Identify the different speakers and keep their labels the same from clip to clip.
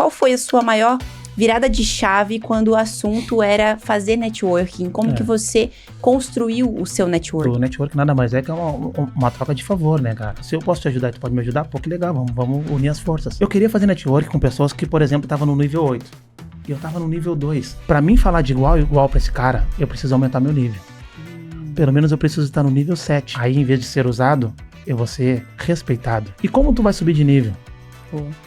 Speaker 1: qual foi a sua maior virada de chave quando o assunto era fazer networking? Como que você construiu o seu networking?
Speaker 2: O networking nada mais é que uma troca de favor, né, cara? Se eu posso te ajudar e tu pode me ajudar, pô, que legal, vamos unir as forças. Eu queria fazer networking com pessoas que, por exemplo, estavam no nível 8 e eu tava no nível 2. Pra mim falar de igual pra esse cara, eu preciso aumentar meu nível. Pelo menos eu preciso estar no nível 7. Aí, em vez de ser usado, eu vou ser respeitado. E como tu vai subir de nível?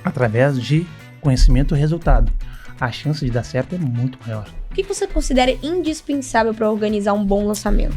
Speaker 2: Através de conhecimento e resultado. A chance de dar certo é muito maior.
Speaker 3: O que você considera indispensável para organizar um bom lançamento?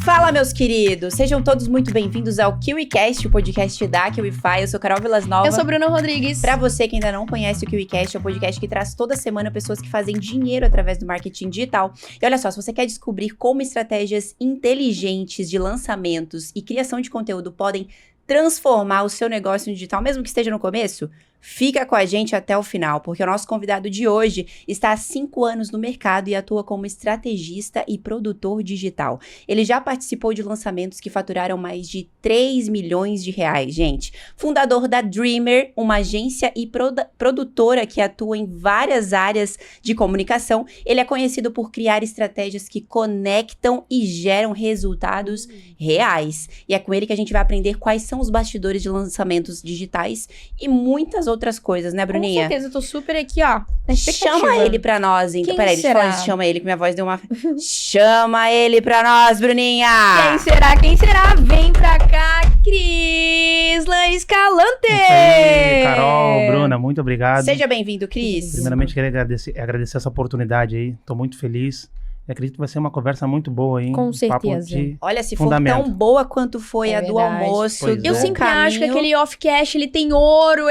Speaker 1: Fala, meus queridos! Sejam todos muito bem-vindos ao KiwiCast, o podcast da KiwiFi. Eu sou Carol Vilas Nova.
Speaker 3: Eu sou Bruna Rodrigues.
Speaker 1: Pra você que ainda não conhece o KiwiCast, é um podcast que traz toda semana pessoas que fazem dinheiro através do marketing digital. E olha só, se você quer descobrir como estratégias inteligentes de lançamentos e criação de conteúdo podem transformar o seu negócio no digital, mesmo que esteja no começo, fica com a gente até o final, porque o nosso convidado de hoje está há 5 anos no mercado e atua como estrategista e produtor digital. Ele já participou de lançamentos que faturaram mais de 3 milhões de reais, gente. Fundador da Dreamer, uma agência e produtora que atua em várias áreas de comunicação. Ele é conhecido por criar estratégias que conectam e geram resultados reais. E é com ele que a gente vai aprender quais são os bastidores de lançamentos digitais e muitas outras coisas, né, Bruninha?
Speaker 3: Com certeza, eu tô super aqui, ó.
Speaker 1: Chama ele pra nós, então.
Speaker 3: Quem
Speaker 1: Peraí, deixa eu
Speaker 3: será?
Speaker 1: falar, chama ele, que minha voz deu uma... Chama ele pra nós, Bruninha!
Speaker 3: Quem será? Quem será? Vem pra cá, Crisla Escalante!
Speaker 2: Isso aí, Carol, Bruna, muito obrigado.
Speaker 1: Seja bem-vindo, Cris.
Speaker 2: Primeiramente, queria agradecer essa oportunidade aí. Tô muito feliz. E acredito que vai ser uma conversa muito boa, hein?
Speaker 3: Com
Speaker 2: Um papo
Speaker 3: certeza.
Speaker 2: de
Speaker 1: Olha, se for
Speaker 2: fundamento.
Speaker 1: tão boa quanto foi
Speaker 3: É
Speaker 1: a do
Speaker 3: verdade.
Speaker 1: almoço,
Speaker 2: Pois
Speaker 3: Eu
Speaker 2: é.
Speaker 3: sempre acho que aquele off-cash, ele tem ouro.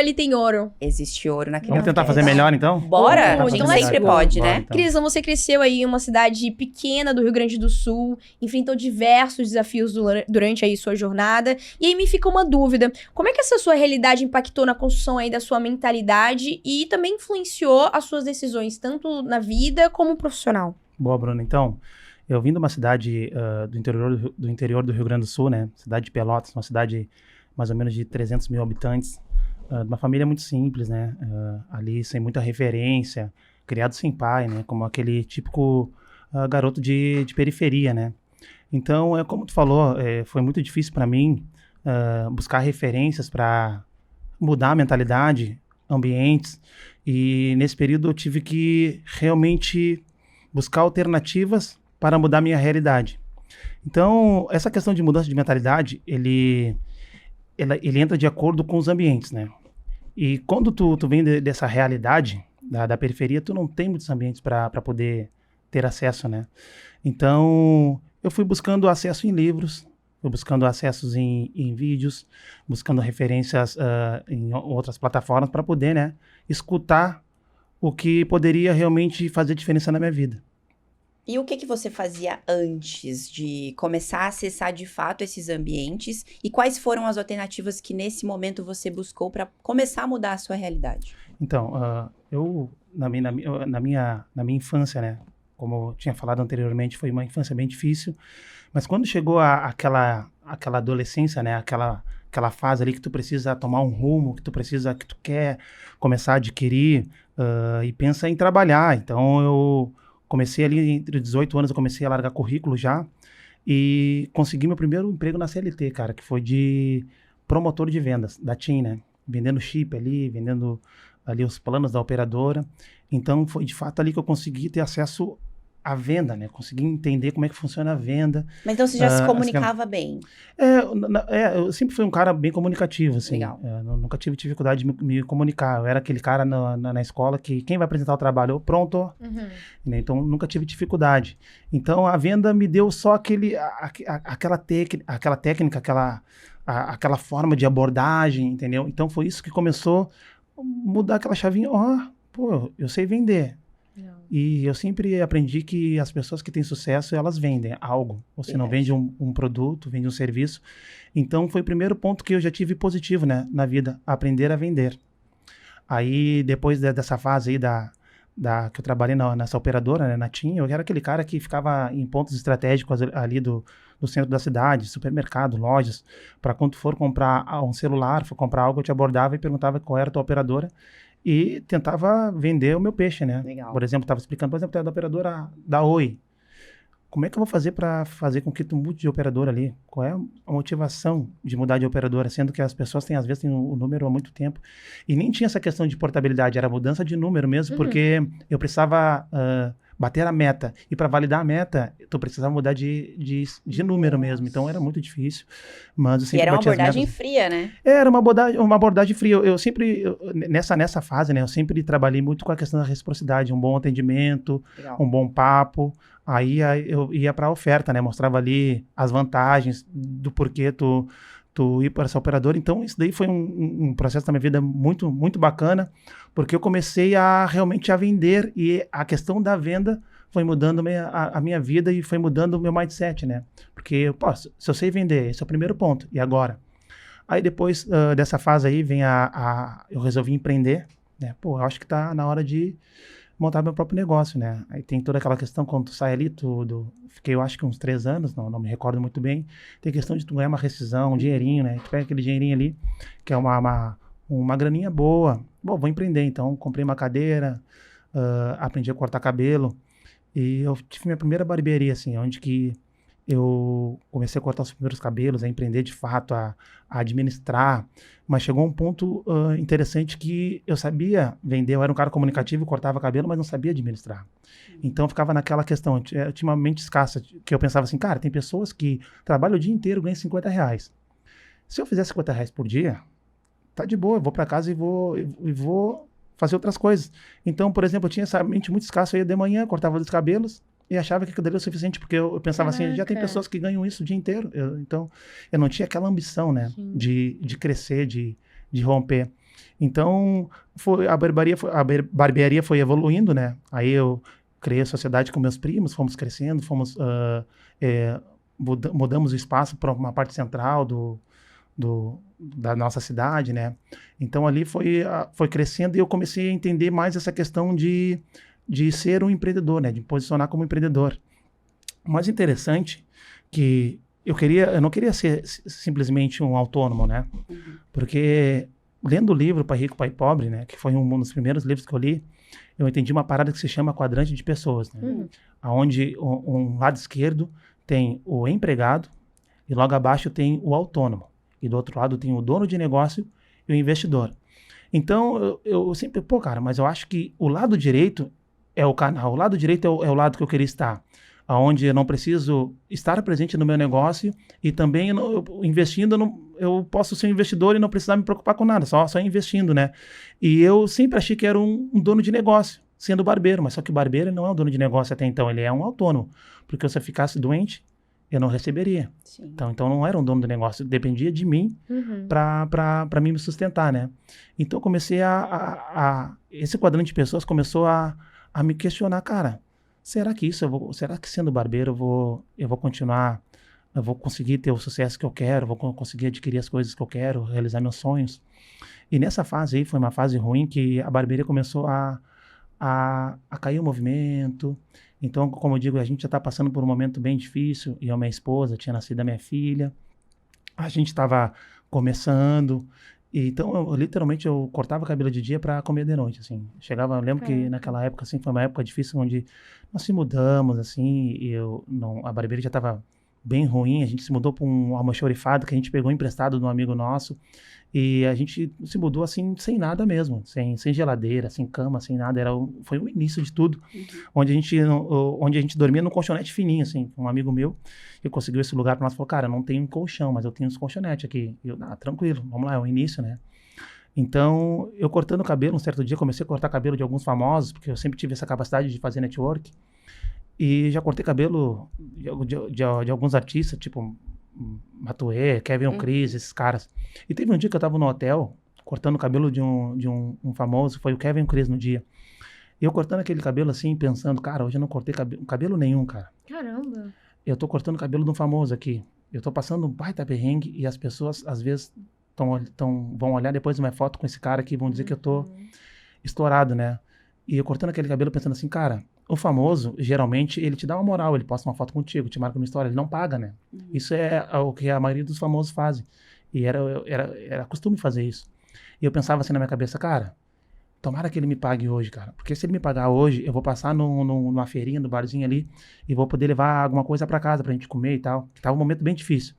Speaker 1: Existe ouro naquele
Speaker 2: Vamos tentar fazer
Speaker 1: off-cast.
Speaker 2: melhor, então?
Speaker 1: Bora?
Speaker 3: Vamos,
Speaker 1: A gente
Speaker 3: então
Speaker 1: sempre
Speaker 3: let's go.
Speaker 1: pode,
Speaker 2: Bora,
Speaker 1: né?
Speaker 2: então.
Speaker 3: Crisla, você cresceu aí em uma cidade pequena do Rio Grande do Sul, enfrentou diversos desafios durante aí sua jornada. E aí me fica uma dúvida, como é que essa sua realidade impactou na construção aí da sua mentalidade e também influenciou as suas decisões, tanto na vida como profissional?
Speaker 2: Boa, Bruna. Então, eu vim de uma cidade do interior do Rio Grande do Sul, né? Cidade de Pelotas, uma cidade mais ou menos de 300 mil habitantes. De uma família muito simples, né? Ali sem muita referência, criado sem pai, né? Como aquele típico garoto de periferia, né? Então, como tu falou, foi muito difícil para mim buscar referências para mudar a mentalidade, ambientes. E nesse período eu tive que realmente buscar alternativas para mudar minha realidade. Então, essa questão de mudança de mentalidade, ele entra de acordo com os ambientes, né? E quando tu vem dessa realidade da periferia, tu não tem muitos ambientes para poder ter acesso, né? Então, eu fui buscando acesso em livros, fui buscando acessos em vídeos, buscando referências em outras plataformas para poder, né, escutar o que poderia realmente fazer diferença na minha vida.
Speaker 1: E o que você fazia antes de começar a acessar de fato esses ambientes? E quais foram as alternativas que nesse momento você buscou para começar a mudar a sua realidade?
Speaker 2: Então, eu, na minha infância, né, como eu tinha falado anteriormente, foi uma infância bem difícil, mas quando chegou aquela adolescência, né, aquela fase ali que tu precisa tomar um rumo, que tu quer começar a adquirir e pensa em trabalhar. Então, eu comecei ali, entre 18 anos, eu comecei a largar currículo já e consegui meu primeiro emprego na CLT, cara, que foi de promotor de vendas da TIM, né? Vendendo chip ali, vendendo ali os planos da operadora. Então, foi de fato ali que eu consegui ter acesso à venda, né? Consegui entender como é que funciona a venda.
Speaker 1: Mas então você já se comunicava bem?
Speaker 2: Eu sempre fui um cara bem comunicativo, assim.
Speaker 1: Legal.
Speaker 2: Nunca tive dificuldade de me comunicar. Eu era aquele cara na escola que quem vai apresentar o trabalho? Eu, pronto.
Speaker 3: Uhum.
Speaker 2: Né? Então, nunca tive dificuldade. Então, a venda me deu só aquela técnica, aquela forma de abordagem, entendeu? Então, foi isso que começou a mudar aquela chavinha. Pô, eu sei vender. E eu sempre aprendi que as pessoas que têm sucesso, elas vendem algo. Você não vende um produto, vende um serviço. Então, foi o primeiro ponto que eu já tive positivo, né, na vida, aprender a vender. Aí, depois dessa fase aí que eu trabalhei nessa operadora, né, na TIM, eu era aquele cara que ficava em pontos estratégicos ali do centro da cidade, supermercado, lojas, para quando for comprar um celular, for comprar algo, eu te abordava e perguntava qual era a tua operadora. e tentava vender o meu peixe, né?
Speaker 1: Legal.
Speaker 2: Por exemplo, estava explicando, por exemplo, da operadora da Oi. Como é que eu vou fazer para fazer com que tu mude de operador ali? Qual é a motivação de mudar de operadora? Sendo que as pessoas às vezes têm o número há muito tempo. E nem tinha essa questão de portabilidade, era mudança de número mesmo, porque eu precisava bater a meta. E para validar a meta, tu precisava mudar de número mesmo. Então era muito difícil. Mas eu
Speaker 1: E
Speaker 2: sempre
Speaker 1: era uma
Speaker 2: bati as
Speaker 1: abordagem
Speaker 2: metas.
Speaker 1: fria, né?
Speaker 2: Era uma abordagem fria. Eu sempre, nessa fase, né, eu sempre trabalhei muito com a questão da reciprocidade, um bom atendimento,
Speaker 1: Legal.
Speaker 2: um bom papo. Aí eu ia para a oferta, né, mostrava ali as vantagens do porquê tu ir para essa operadora. Então, isso daí foi um processo da minha vida muito, muito bacana, porque eu comecei realmente a vender e a questão da venda foi mudando a minha vida e foi mudando o meu mindset, né? Porque, pô, se eu sei vender, esse é o primeiro ponto. E agora? Aí depois dessa fase aí vem eu resolvi empreender, né? Pô, eu acho que tá na hora de montar meu próprio negócio, né? Aí tem toda aquela questão, quando tu sai ali, fiquei eu acho que uns 3 anos, não me recordo muito bem, tem questão de tu ganhar uma rescisão, um dinheirinho, né? Tu pega aquele dinheirinho ali, que é uma graninha boa. Bom, vou empreender, então comprei uma cadeira, aprendi a cortar cabelo, e eu tive minha primeira barbearia, assim, onde que eu comecei a cortar os primeiros cabelos, a empreender de fato, a administrar, mas chegou um ponto interessante que eu sabia vender, eu era um cara comunicativo, cortava cabelo, mas não sabia administrar. Então ficava naquela questão, eu tinha uma mente escassa, que eu pensava assim, cara, tem pessoas que trabalham o dia inteiro e ganham R$50. Se eu fizer R$50 por dia, tá de boa, eu vou para casa e vou fazer outras coisas. Então, por exemplo, eu tinha essa mente muito escassa, eu ia de manhã, cortava os cabelos, e achava que aquilo ali era o suficiente, porque eu pensava assim, já tem pessoas que ganham isso o dia inteiro. Então, eu não tinha aquela ambição, né, de crescer, de romper. Então, a barbearia foi evoluindo, né? Aí eu criei a sociedade com meus primos, fomos crescendo, mudamos o espaço para uma parte central da nossa cidade, né? Então, ali foi crescendo e eu comecei a entender mais essa questão de ser um empreendedor, né? De me posicionar como empreendedor. O mais interessante que eu não queria ser simplesmente um autônomo, né? Porque lendo o livro Pai Rico, Pai Pobre, né? Que foi um dos primeiros livros que eu li, eu entendi uma parada que se chama quadrante de pessoas, né? Onde um lado esquerdo tem o empregado e logo abaixo tem o autônomo. E do outro lado tem o dono de negócio e o investidor. Então, eu sempre, cara, mas eu acho que o lado direito é o canal. O lado direito é o lado que eu queria estar, onde eu não preciso estar presente no meu negócio e também investindo, eu posso ser um investidor e não precisar me preocupar com nada, só investindo, né? E eu sempre achei que era um dono de negócio, sendo barbeiro, mas só que o barbeiro não é um dono de negócio até então, ele é um autônomo, porque se eu ficasse doente, eu não receberia. Então não era um dono do negócio, dependia de mim para mim me sustentar, né? Então comecei esse quadrante de pessoas começou a me questionar, cara, será que sendo barbeiro eu vou continuar, eu vou conseguir ter o sucesso que eu quero, vou conseguir adquirir as coisas que eu quero, realizar meus sonhos? E nessa fase aí, foi uma fase ruim que a barbearia começou a cair o movimento. Então, como eu digo, a gente já está passando por um momento bem difícil, e a minha esposa, tinha nascido a minha filha, a gente estava começando. Então, literalmente, eu cortava o cabelo de dia para comer de noite, assim. Eu lembro que naquela época, assim, foi uma época difícil onde nós se mudamos, assim, e a barbearia já estava bem ruim, a gente se mudou para um almoxarifado que a gente pegou emprestado de um amigo nosso, e a gente se mudou, assim, sem nada mesmo, sem geladeira, sem cama, sem nada, foi o início de tudo, onde a gente dormia num colchonete fininho, assim, um amigo meu, que conseguiu esse lugar para nós, falou, cara, eu não tenho um colchão, mas eu tenho uns colchonetes aqui, e eu, tranquilo, vamos lá, é o início, né? Então, eu cortando o cabelo, um certo dia, comecei a cortar cabelo de alguns famosos, porque eu sempre tive essa capacidade de fazer network, e já cortei cabelo de alguns artistas, tipo Matuê, Kevin Cris, esses caras. E teve um dia que eu tava no hotel, cortando o cabelo de um famoso, foi o Kevin Cris no dia. E eu cortando aquele cabelo assim, pensando, cara, hoje eu não cortei cabelo nenhum, cara.
Speaker 3: Caramba!
Speaker 2: Eu tô cortando o cabelo de um famoso aqui. Eu tô passando um baita perrengue e as pessoas, às vezes, vão olhar depois uma foto com esse cara aqui e vão dizer que eu tô estourado, né? E eu cortando aquele cabelo pensando assim, cara, o famoso, geralmente, ele te dá uma moral, ele posta uma foto contigo, te marca uma história, ele não paga, né? Isso é o que a maioria dos famosos fazem. E era costume fazer isso. E eu pensava assim na minha cabeça, cara, tomara que ele me pague hoje, cara. Porque se ele me pagar hoje, eu vou passar numa feirinha, no barzinho ali, e vou poder levar alguma coisa pra casa pra gente comer e tal. Que tava um momento bem difícil.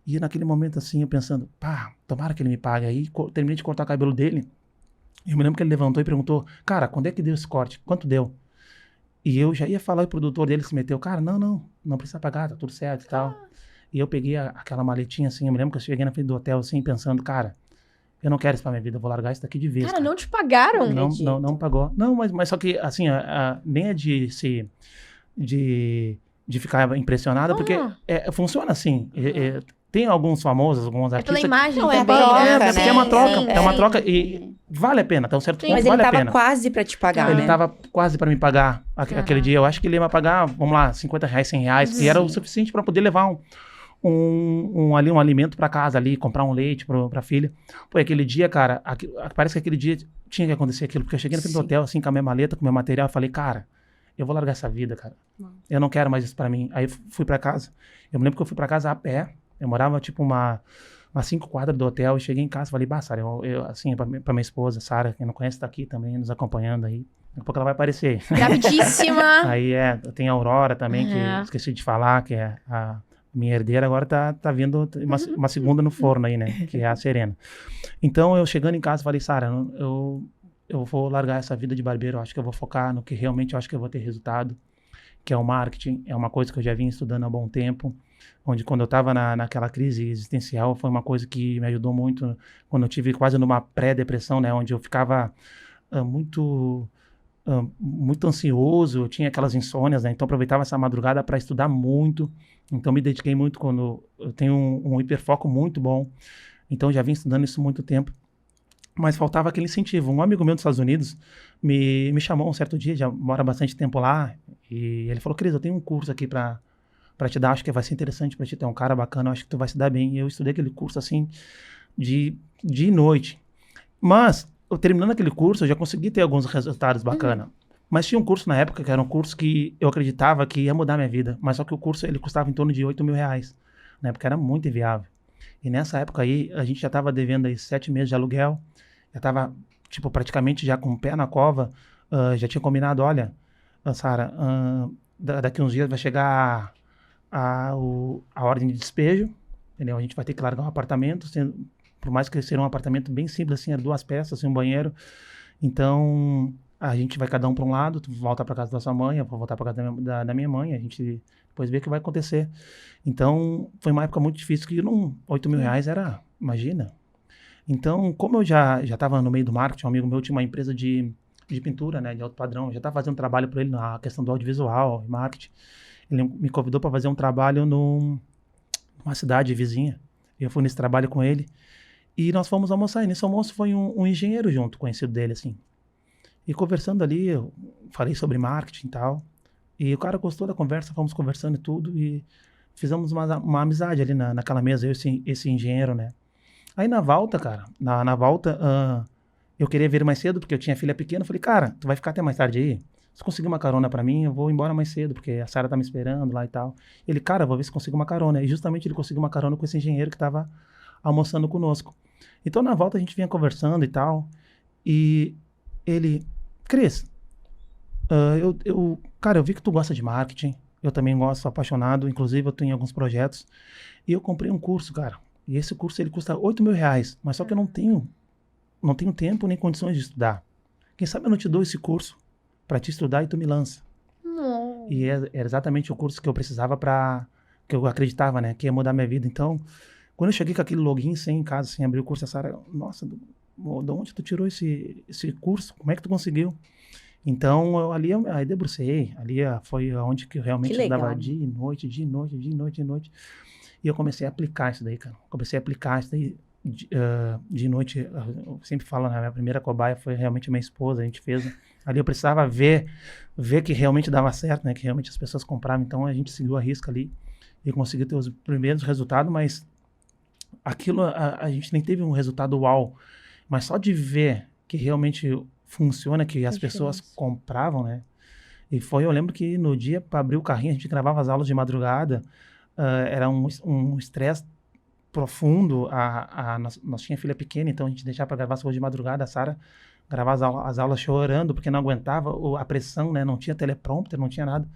Speaker 2: E naquele momento assim, eu pensando, pá, tomara que ele me pague. Aí terminei de cortar o cabelo dele. E eu me lembro que ele levantou e perguntou, cara, quando é que deu esse corte? Quanto deu? E eu já ia falar, e o produtor dele se meteu, cara, não precisa pagar, tá tudo certo e tal. E eu peguei aquela maletinha assim, eu me lembro que eu cheguei na frente do hotel assim, pensando, cara, eu não quero isso pra minha vida, eu vou largar isso daqui de vez.
Speaker 3: Cara, não te pagaram?
Speaker 2: Não pagou. Não, mas só que, assim, nem é de ficar impressionada, porque funciona assim. Tem alguns famosos, alguns
Speaker 3: É
Speaker 2: artistas...
Speaker 3: pela imagem
Speaker 1: Não, é
Speaker 3: também,
Speaker 1: troca,
Speaker 3: né?
Speaker 1: né?
Speaker 2: Porque é uma troca,
Speaker 1: Sim,
Speaker 2: é uma
Speaker 1: sim,
Speaker 2: troca
Speaker 1: sim.
Speaker 2: e vale a pena, até um certo ponto
Speaker 1: Mas ele
Speaker 2: vale a
Speaker 1: tava
Speaker 2: pena.
Speaker 1: quase pra te pagar,
Speaker 2: Ele
Speaker 1: né?
Speaker 2: tava quase pra me pagar aquele dia. Eu acho que ele ia me pagar, vamos lá, R$50, R$100, que era o suficiente pra poder levar um alimento pra casa ali, comprar um leite pra filha. Pô, aquele dia, cara, parece que aquele dia tinha que acontecer aquilo, porque eu cheguei na frente do hotel, assim, com a minha maleta, com o meu material, e falei, cara, eu vou largar essa vida, cara. Eu não quero mais isso pra mim. Aí fui pra casa. Eu me lembro que eu fui pra casa a pé. Eu morava, tipo, umas 5 quadras do hotel. Eu cheguei em casa e falei, bah, Sara, eu assim, pra minha esposa, Sara, quem não conhece, tá aqui também, nos acompanhando aí. Daqui a pouco ela vai aparecer.
Speaker 3: Gravidíssima.
Speaker 2: Aí tem a Aurora também, que esqueci de falar, que é a minha herdeira. Agora tá vindo uma segunda no forno aí, né? Que é a Serena. Então, eu chegando em casa, falei, Sara, eu vou largar essa vida de barbeiro. Eu acho que eu vou focar no que realmente eu acho que eu vou ter resultado, que é o marketing. É uma coisa que eu já vinha estudando há bom tempo, onde quando eu estava naquela crise existencial, foi uma coisa que me ajudou muito, quando eu tive quase numa pré-depressão, né, onde eu ficava muito ansioso, eu tinha aquelas insônias, né, então aproveitava essa madrugada para estudar muito, então me dediquei muito quando eu tenho um hiperfoco muito bom, então já vim estudando isso há muito tempo, mas faltava aquele incentivo. Um amigo meu dos Estados Unidos me chamou um certo dia, já mora bastante tempo lá, e ele falou, Cris, eu tenho um curso aqui para te dar, acho que vai ser interessante para ti, tu é um cara bacana, eu acho que tu vai se dar bem. E eu estudei aquele curso, assim, de noite. Mas, eu terminando aquele curso, eu já consegui ter alguns resultados bacanas. Mas tinha um curso na época, que era um curso que eu acreditava que ia mudar minha vida. Mas só que o curso, ele custava em torno de R$8 mil. Na época era muito inviável. E nessa época aí, a gente já estava devendo aí 7 meses de aluguel. Já estava, tipo, praticamente já com o pé na cova. Já tinha combinado, olha, Sara, daqui uns dias vai chegar a ordem de despejo, entendeu? A gente vai ter que largar um apartamento, por mais que seja um apartamento bem simples, assim, 2 peças, assim, um banheiro. Então, a gente vai cada um para um lado, tu volta para casa da sua mãe, eu vou voltar para casa da minha mãe, a gente depois vê o que vai acontecer. Então, foi uma época muito difícil, que R$8 mil era, imagina. Então, como eu já estava no meio do marketing, um amigo meu tinha uma empresa de pintura, né, de alto padrão, eu já estava fazendo trabalho para ele na questão do audiovisual e marketing. Ele me convidou para fazer um trabalho numa cidade vizinha. Eu fui nesse trabalho com ele e nós fomos almoçar. E nesse almoço foi um engenheiro junto, conhecido dele, assim. E conversando ali, eu falei sobre marketing e tal. E o cara gostou da conversa, fomos conversando e tudo. E fizemos uma amizade ali naquela mesa, eu e esse engenheiro, né? Aí na volta, cara, na volta, eu queria vir mais cedo, porque eu tinha filha pequena. Eu falei, cara, tu vai ficar até mais tarde aí? Se conseguir uma carona pra mim, eu vou embora mais cedo, porque a Sara tá me esperando lá e tal. Ele, cara, vou ver se consigo uma carona. E justamente ele conseguiu uma carona com esse engenheiro que tava almoçando conosco. Então, na volta, a gente vinha conversando e tal. E ele, Cris, cara, eu vi que tu gosta de marketing. Eu também gosto, sou apaixonado. Inclusive, eu tenho alguns projetos. E eu comprei um curso, cara. E esse curso, ele custa R$8 mil. Mas só que eu não tenho tempo nem condições de estudar. Quem sabe eu não te dou esse curso para te estudar e tu me lança. E era exatamente o curso que eu precisava que eu acreditava, né, que ia mudar minha vida. Então, quando eu cheguei com aquele login sem em casa, sem abrir o curso, a Sara, nossa, de onde tu tirou esse curso? Como é que tu conseguiu? Então, aí debrucei, ali foi onde que eu realmente estudava dia e noite. E eu comecei a aplicar isso daí, cara. De noite, eu sempre falo, né, a minha primeira cobaia foi realmente minha esposa, a gente fez. Ali eu precisava ver que realmente dava certo, né, que realmente as pessoas compravam. Então a gente seguiu a risca ali e conseguiu ter os primeiros resultados, mas aquilo a gente nem teve um resultado uau. Mas só de ver que realmente funciona, que as pessoas compravam, né? E eu lembro que no dia para abrir o carrinho, a gente gravava as aulas de madrugada, era um estresse profundo. Nós tinha filha pequena, então a gente deixava para gravar as coisas de madrugada. A Sara gravar as aulas chorando, porque não aguentava a pressão, né? Não tinha teleprompter, não tinha nada.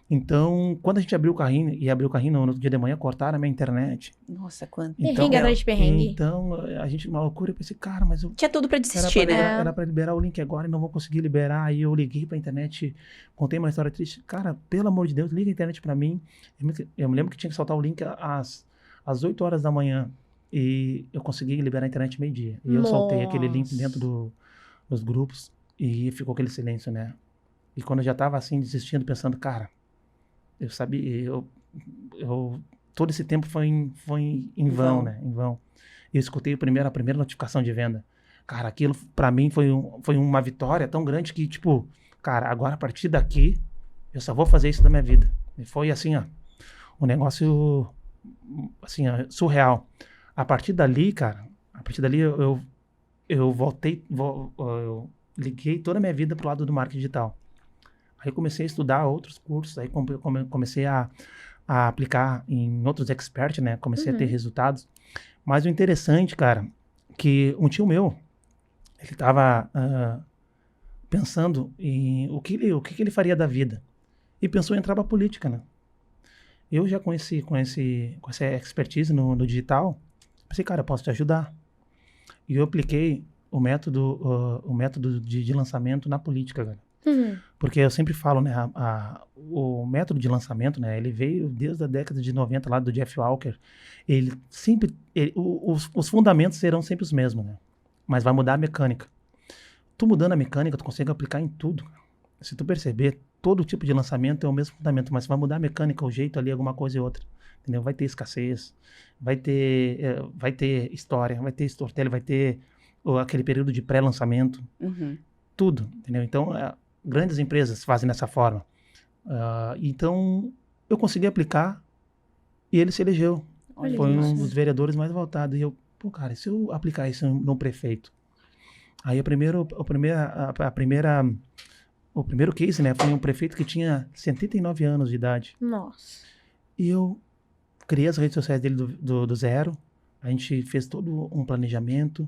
Speaker 2: Então, quando a gente abriu o carrinho, no dia de manhã, cortaram a minha internet.
Speaker 1: Nossa, quanto.
Speaker 3: Perrengue atrás de perrengue.
Speaker 2: Então, a gente, uma loucura, eu pensei, cara, mas eu...
Speaker 1: Tinha tudo pra desistir, né?
Speaker 2: Era pra liberar o link agora e não vou conseguir liberar. Aí eu liguei pra internet, contei uma história triste. Cara, pelo amor de Deus, liga a internet pra mim. Eu me lembro que tinha que soltar o link às 8 horas da manhã. E eu consegui liberar a internet meio-dia. E eu soltei aquele link dentro dos grupos e ficou aquele silêncio, né? E quando eu já tava assim, desistindo, pensando, cara, eu sabia, todo esse tempo foi em vão, né? Em vão. Eu escutei a primeira notificação de venda. Cara, aquilo pra mim foi uma vitória tão grande que, tipo, cara, agora a partir daqui, eu só vou fazer isso da minha vida. E foi assim, ó, um negócio, assim, ó, surreal. A partir dali, cara, eu voltei, eu liguei toda a minha vida pro lado do marketing digital. Aí comecei a estudar outros cursos, aí comecei a aplicar em outros experts, né? Comecei a ter resultados. Mas o interessante, cara, que um tio meu, ele tava pensando em o que ele faria da vida. E pensou em entrar pra política, né? Eu já com essa expertise no digital, pensei, cara, eu posso te ajudar. E eu apliquei o método de lançamento na política, cara. Porque eu sempre falo, né, o método de lançamento, né, ele veio desde a década de 90 lá do Jeff Walker. Os fundamentos serão sempre os mesmos, né, mas vai mudar a mecânica. Tu mudando a mecânica, tu consegue aplicar em tudo. Se tu perceber, todo tipo de lançamento é o mesmo fundamento, mas vai mudar a mecânica, o jeito ali, alguma coisa e outra. Entendeu? Vai ter escassez, vai ter história, vai ter storytelling, vai ter aquele período de pré-lançamento, tudo, entendeu? Então, grandes empresas fazem dessa forma. Então, eu consegui aplicar e ele se elegeu. Foi um dos vereadores mais votados. E eu, pô, cara, se eu aplicar isso no prefeito? Aí o primeiro case, né, foi um prefeito que tinha 79 anos de idade.
Speaker 3: Nossa.
Speaker 2: E eu criei as redes sociais dele do zero. A gente fez todo um planejamento.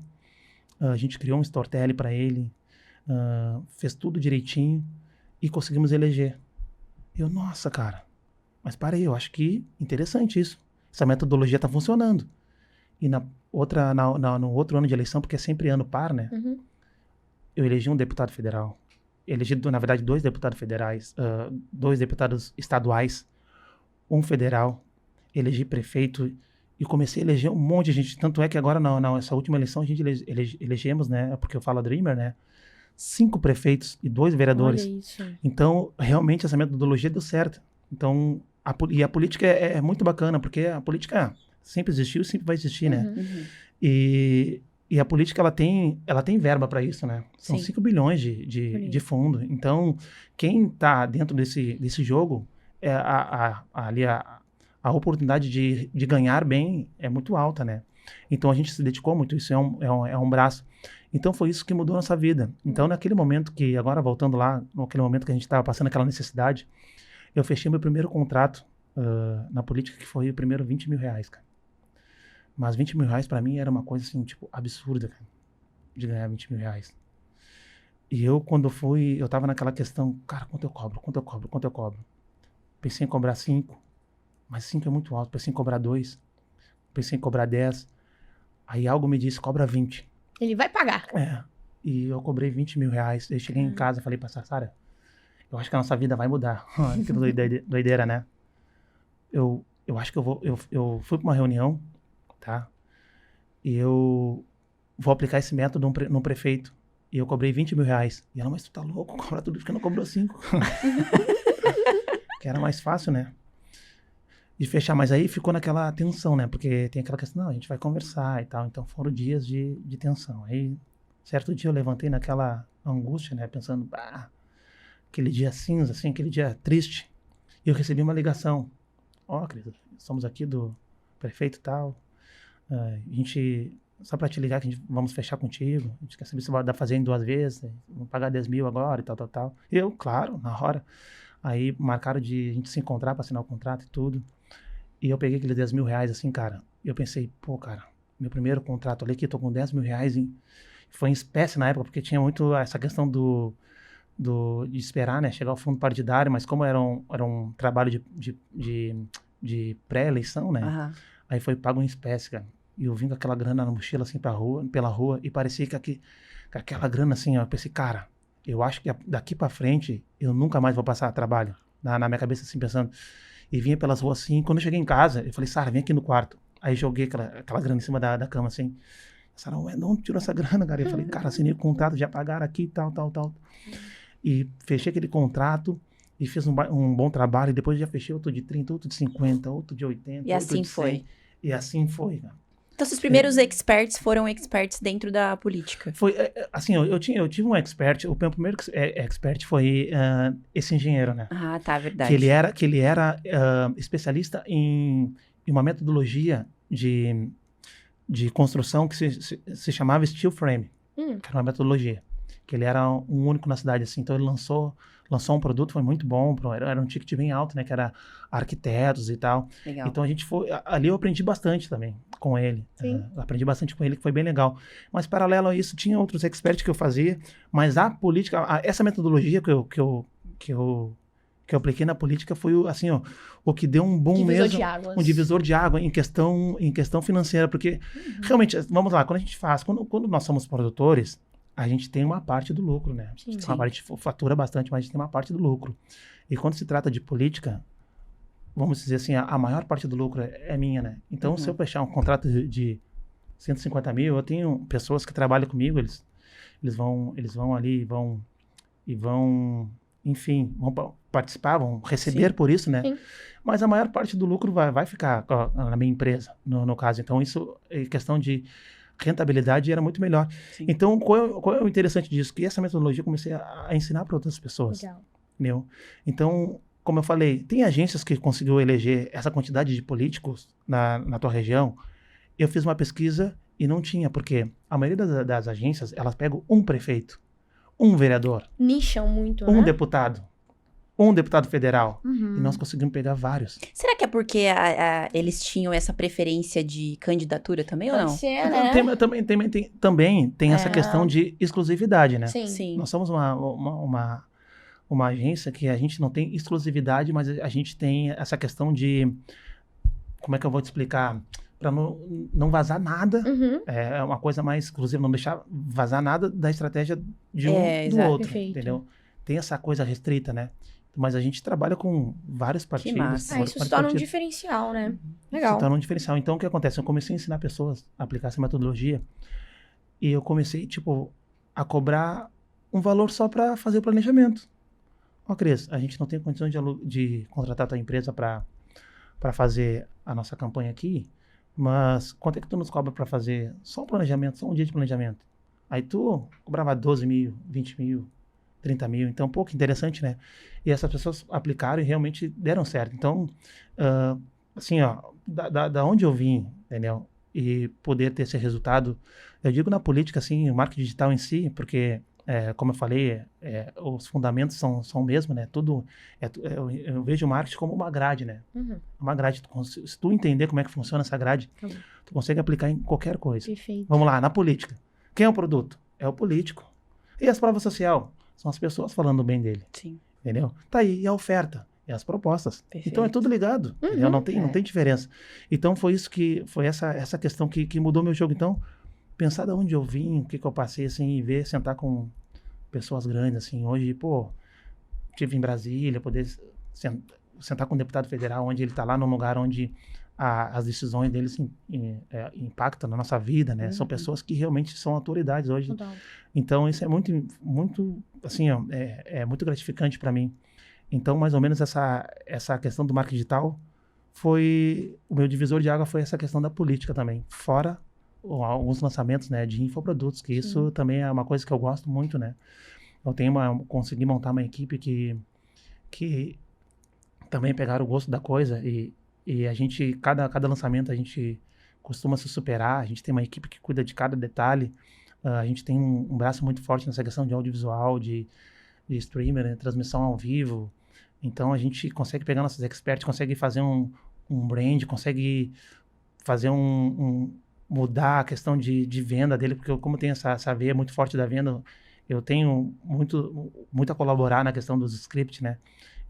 Speaker 2: A gente criou um storytelling para ele. Fez tudo direitinho e conseguimos eleger. Eu, nossa, cara, mas para aí, eu acho que interessante isso. Essa metodologia tá funcionando. E no outro ano de eleição, porque é sempre ano par, né? Eu elegi um deputado federal. Elegi, na verdade, 2 deputados federais, 2 deputados estaduais, um federal. Elegi prefeito e comecei a eleger um monte de gente. Tanto é que agora, nessa última eleição, a gente elegemos, né? Porque eu falo a Dreamer, né? 5 prefeitos e 2 vereadores.
Speaker 3: Olha isso. Então,
Speaker 2: realmente, essa metodologia deu certo. Então, a política é muito bacana, porque a política sempre existiu e sempre vai existir, né? E a política, ela tem verba para isso, né? São 5 bilhões de fundo. Então, quem está dentro desse jogo, a oportunidade de ganhar bem é muito alta, né? Então, a gente se dedicou muito. Isso é um braço. Então, foi isso que mudou nossa vida. Então, naquele momento que, agora voltando lá, naquele momento que a gente estava passando aquela necessidade, eu fechei meu primeiro contrato na política, que foi o primeiro 20 mil reais, cara. Mas 20 mil reais para mim era uma coisa assim, tipo, absurda, cara, de ganhar 20 mil reais. E eu, quando eu tava naquela questão, cara, quanto eu cobro? Pensei em cobrar 5, mas 5 é muito alto. Pensei em cobrar 2, pensei em cobrar 10. Aí algo me disse, cobra 20.
Speaker 3: Ele vai pagar.
Speaker 2: E eu cobrei 20 mil reais. Eu cheguei em casa e falei pra Sara, eu acho que a nossa vida vai mudar. Que doideira, né? Eu acho que eu fui pra uma reunião, tá? E eu vou aplicar esse método no prefeito. E eu cobrei 20 mil reais. E ela, mas tu tá louco? Cobra tudo porque não cobrou 5. Que era mais fácil, né? De fechar, mas aí ficou naquela tensão, né? Porque tem aquela questão, não, a gente vai conversar e tal. Então foram dias de tensão. Aí, certo dia eu levantei naquela angústia, né? Pensando, aquele dia cinza, assim, aquele dia triste. E eu recebi uma ligação. Querido, somos aqui do prefeito e tal. A gente, só pra te ligar que vamos fechar contigo. A gente quer saber se vai dar fazer em 2 vezes. Vamos pagar 10 mil agora e tal. Eu, claro, na hora. Aí marcaram de a gente se encontrar pra assinar o contrato e tudo. E eu peguei aqueles 10 mil reais assim, cara. E eu pensei, pô, cara, meu primeiro contrato ali que eu tô com 10 mil reais. foi em espécie na época, porque tinha muito essa questão de esperar, né, chegar ao fundo partidário, mas como era um trabalho de pré-eleição, né,
Speaker 1: Aham.
Speaker 2: aí foi pago em espécie, cara. E eu vim com aquela grana na mochila, assim, pela rua, e parecia que aquela grana, assim, ó, eu pensei, cara, eu acho que daqui pra frente eu nunca mais vou passar trabalho. Na minha cabeça, assim, pensando. E vinha pelas ruas, assim, quando eu cheguei em casa, eu falei, Sara, vem aqui no quarto. Aí joguei aquela grana em cima da cama, assim. Sara, ué, de onde tirou essa grana, cara? Eu falei, cara, assinei o contrato, já pagaram aqui, tal. E fechei aquele contrato e fiz um bom trabalho. E depois já fechei outro de 30, outro de 50, outro de 80,
Speaker 1: E
Speaker 2: outro
Speaker 1: assim
Speaker 2: de 100.
Speaker 1: foi.
Speaker 2: E assim foi, cara.
Speaker 1: Então, seus primeiros experts foram experts dentro da política.
Speaker 2: Foi, assim, eu tive um expert, o meu primeiro expert foi esse engenheiro, né?
Speaker 1: Ah, tá, verdade.
Speaker 2: Que ele era especialista em uma metodologia de construção que se chamava steel frame, que era uma metodologia, que ele era um único na cidade, assim, então ele lançou um produto, foi muito bom, era um ticket bem alto, né, que era arquitetos e tal.
Speaker 1: Legal.
Speaker 2: Então ali eu aprendi bastante também com ele.
Speaker 3: Sim.
Speaker 2: Aprendi bastante com ele, que foi bem legal. Mas paralelo a isso, tinha outros experts que eu fazia, mas a política, essa metodologia que eu apliquei na política foi assim, ó, o que deu um bom
Speaker 3: Divisor
Speaker 2: mesmo,
Speaker 3: de águas.
Speaker 2: um divisor de água em questão financeira, porque realmente, vamos lá, quando a gente faz, quando nós somos produtores, a gente tem uma parte do lucro, né?
Speaker 3: Sim.
Speaker 2: Uma parte fatura bastante, mas a gente tem uma parte do lucro. E quando se trata de política, vamos dizer assim, a maior parte do lucro é minha, né? Então, se eu fechar um contrato de 150 mil, eu tenho pessoas que trabalham comigo, eles vão ali, enfim, vão participar, vão receber por isso, né?
Speaker 3: Sim.
Speaker 2: Mas a maior parte do lucro vai ficar na minha empresa, no caso. Então, isso é questão de rentabilidade era muito melhor.
Speaker 1: Sim.
Speaker 2: Então, qual é o interessante disso? Que essa metodologia eu comecei a ensinar para outras pessoas.
Speaker 3: Legal.
Speaker 2: Entendeu? Então, como eu falei, tem agências que conseguiu eleger essa quantidade de políticos na tua região. Eu fiz uma pesquisa e não tinha, porque a maioria das agências, elas pegam um prefeito, um vereador,
Speaker 3: Nicham muito,
Speaker 2: um
Speaker 3: né?
Speaker 2: deputado federal.
Speaker 3: Uhum.
Speaker 2: E nós conseguimos pegar vários.
Speaker 1: Será que é porque eles tinham essa preferência de candidatura também ou
Speaker 3: Pode
Speaker 1: não?
Speaker 3: ser, né?
Speaker 2: Também tem essa questão de exclusividade, né?
Speaker 3: Sim.
Speaker 1: Sim.
Speaker 2: Nós somos uma agência que a gente não tem exclusividade, mas a gente tem essa questão de... Como é que eu vou te explicar? Para não vazar nada.
Speaker 3: Uhum.
Speaker 2: É uma coisa mais exclusiva, não deixar vazar nada da estratégia de do
Speaker 1: exato.
Speaker 2: outro,
Speaker 3: Perfeito.
Speaker 2: entendeu? Tem essa coisa restrita, né? Mas a gente trabalha com vários partidos.
Speaker 1: massa.
Speaker 3: Isso se
Speaker 2: vários
Speaker 3: torna um
Speaker 2: partidos.
Speaker 3: diferencial, né?
Speaker 2: Se
Speaker 3: Legal.
Speaker 2: torna um diferencial. Então, o que acontece? Eu comecei a ensinar pessoas a aplicar essa metodologia e eu comecei, a cobrar um valor só para fazer o planejamento. Ó, Cris, a gente não tem condições de contratar a tua empresa para fazer a nossa campanha aqui, mas quanto é que tu nos cobra para fazer só o planejamento, só um dia de planejamento? Aí tu cobrava 12 mil, 20 mil, 30 mil. Então, pô, que interessante, né? E essas pessoas aplicaram e realmente deram certo. Então, assim, ó, da onde eu vim, entendeu? E poder ter esse resultado, eu digo na política, assim, o marketing digital em si, porque, como eu falei, os fundamentos são o mesmo, né? Tudo, eu vejo o marketing como uma grade, né?
Speaker 3: Uhum.
Speaker 2: Uma grade. Se tu entender como é que funciona essa grade,
Speaker 3: Uhum.
Speaker 2: tu consegue aplicar em qualquer coisa.
Speaker 3: Perfeito.
Speaker 2: Vamos lá, na política. Quem é o produto? É o político. E as provas sociais? São as pessoas falando bem dele,
Speaker 1: Sim.
Speaker 2: entendeu? Tá aí, e a oferta? E as propostas.
Speaker 1: Perfeito.
Speaker 2: Então é tudo ligado, entendeu? Não tem diferença. Então foi essa questão que mudou meu jogo. Então, pensar de onde eu vim, o que eu passei, assim, e ver, sentar com pessoas grandes, assim, hoje, pô, estive em Brasília, poder sentar com um deputado federal, onde ele tá lá num lugar onde as decisões deles impactam na nossa vida, né? São pessoas que realmente são autoridades hoje.
Speaker 3: Total.
Speaker 2: Então, isso é muito, muito, assim, ó, é muito gratificante para mim. Então, mais ou menos essa questão do marketing digital foi... O meu divisor de água foi essa questão da política também. Fora alguns lançamentos, né, de infoprodutos, que isso também é uma coisa que eu gosto muito, né? Eu consegui montar uma equipe que também pegaram o gosto da coisa e a gente, cada lançamento, a gente costuma se superar. A gente tem uma equipe que cuida de cada detalhe. A gente tem um braço muito forte nessa questão de audiovisual, de streamer, né, transmissão ao vivo. Então, a gente consegue pegar nossos experts, consegue fazer um brand, consegue fazer mudar a questão de venda dele, porque como tem essa veia muito forte da venda, eu tenho muito a colaborar na questão dos scripts, né?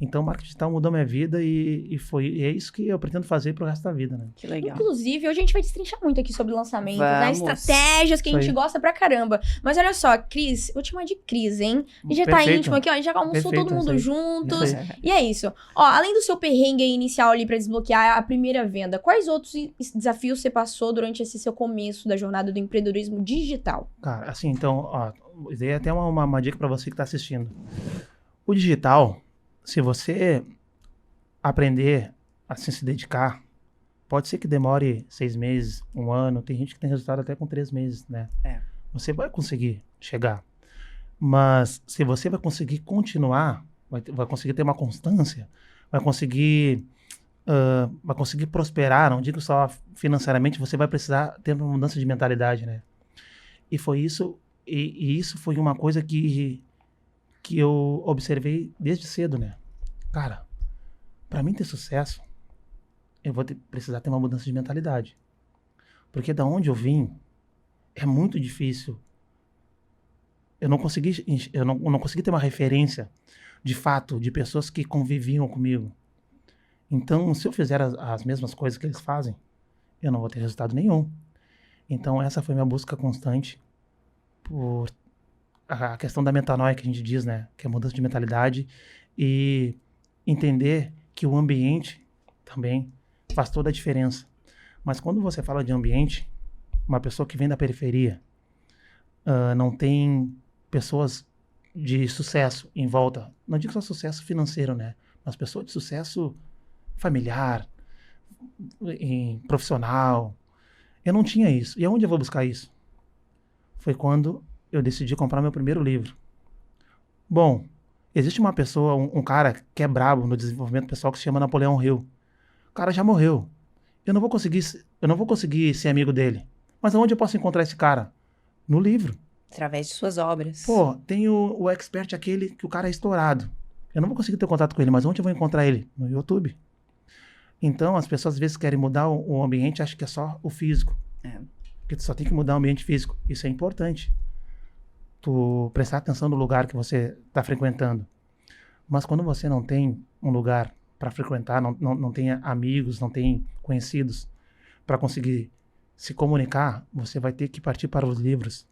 Speaker 2: Então, o marketing digital mudou minha vida e é isso que eu pretendo fazer pro resto da vida, né?
Speaker 1: Que legal.
Speaker 3: Inclusive, hoje a gente vai destrinchar muito aqui sobre lançamento, né?
Speaker 1: Vamos.
Speaker 3: Estratégias que a
Speaker 2: Isso
Speaker 3: gente
Speaker 2: aí.
Speaker 3: gosta pra caramba. Mas olha só, Cris, vou te chamar de Cris, hein? A gente já tá
Speaker 2: Perfeito.
Speaker 3: íntimo aqui, ó. A gente já almoçou
Speaker 2: Perfeito,
Speaker 3: todo mundo
Speaker 2: isso aí.
Speaker 3: juntos.
Speaker 2: Isso aí.
Speaker 3: E é isso. Ó, além do seu perrengue aí inicial ali pra desbloquear a primeira venda, quais outros desafios você passou durante esse seu começo da jornada do empreendedorismo digital?
Speaker 2: Cara, assim, então, ó, isso aí é até uma dica para você que está assistindo. O digital, se você aprender a se dedicar, pode ser que demore 6 meses, 1 ano, tem gente que tem resultado até com 3 meses, né? Você vai conseguir chegar. Mas se você vai conseguir continuar, vai conseguir ter uma constância, vai conseguir prosperar, não digo só financeiramente, você vai precisar ter uma mudança de mentalidade, né? E foi isso, e isso foi uma coisa que eu observei desde cedo, né? Cara, para mim ter sucesso, eu vou precisar ter uma mudança de mentalidade. Porque da onde eu vim, é muito difícil. Eu não consegui ter uma referência, de fato, de pessoas que conviviam comigo. Então, se eu fizer as mesmas coisas que eles fazem, eu não vou ter resultado nenhum. Então, essa foi minha busca constante por a questão da metanoia que a gente diz, né? Que é mudança de mentalidade e entender que o ambiente também faz toda a diferença. Mas quando você fala de ambiente, uma pessoa que vem da periferia, não tem pessoas de sucesso em volta. Não digo só sucesso financeiro, né? Mas pessoas de sucesso familiar, profissional. Eu não tinha isso. E aonde eu vou buscar isso? Foi quando eu decidi comprar meu primeiro livro. Bom, existe uma pessoa, um cara que é brabo no desenvolvimento pessoal que se chama Napoleão Hill. O cara já morreu. Eu não vou conseguir ser amigo dele. Mas aonde eu posso encontrar esse cara? No livro.
Speaker 1: Através de suas obras.
Speaker 2: Pô, tem o expert aquele que o cara é estourado. Eu não vou conseguir ter contato com ele, mas onde eu vou encontrar ele? No YouTube. Então, as pessoas às vezes querem mudar o ambiente, acham que é só o físico. Porque tu só tem que mudar o ambiente físico. Isso é importante. Tu prestar atenção no lugar que você está frequentando. Mas quando você não tem um lugar para frequentar, não tem amigos, não tem conhecidos para conseguir se comunicar, você vai ter que partir para os livros,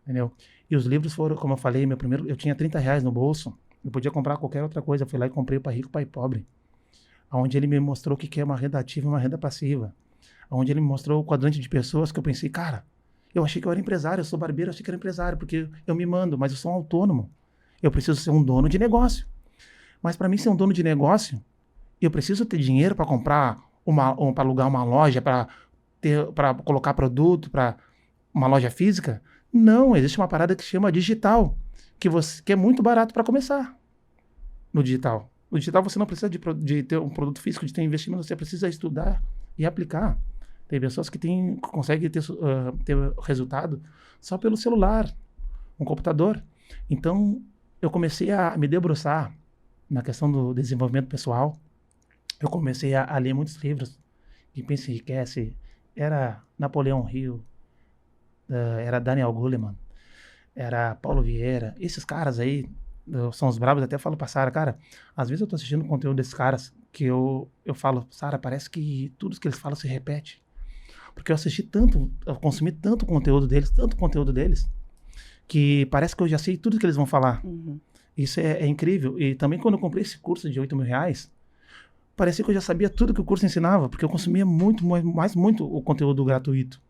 Speaker 2: entendeu? E os livros foram, como eu falei, eu tinha R$30 no bolso, eu podia comprar qualquer outra coisa, eu fui lá e comprei o Pai Rico, Pai Pobre, onde ele me mostrou o que é uma renda ativa e uma renda passiva, onde ele me mostrou o quadrante de pessoas que eu pensei, cara, eu achei que eu era empresário, eu sou barbeiro, eu achei que era empresário, porque eu me mando, mas eu sou um autônomo, eu preciso ser um dono de negócio. Mas para mim ser um dono de negócio, eu preciso ter dinheiro para comprar para alugar uma loja, para colocar produto, para uma loja física? Não, existe uma parada que chama digital, que é muito barato para começar no digital. No digital você não precisa de ter um produto físico, de ter investimento, você precisa estudar e aplicar. Tem pessoas que conseguem ter resultado só pelo celular, um computador. Então, eu comecei a me debruçar na questão do desenvolvimento pessoal. Eu comecei a ler muitos livros de Pense e Enriquece. Era Napoleão Hill, era Daniel Goleman, era Paulo Vieira. Esses caras aí são os brabos. Até falo pra Sara, cara, às vezes eu tô assistindo o conteúdo desses caras que eu falo, Sara, parece que tudo que eles falam se repete. Porque eu consumi tanto conteúdo deles, que parece que eu já sei tudo que eles vão falar.
Speaker 1: Uhum.
Speaker 2: Isso é incrível. E também quando eu comprei esse curso de R$8.000, parecia que eu já sabia tudo que o curso ensinava, porque eu consumia muito o conteúdo gratuito.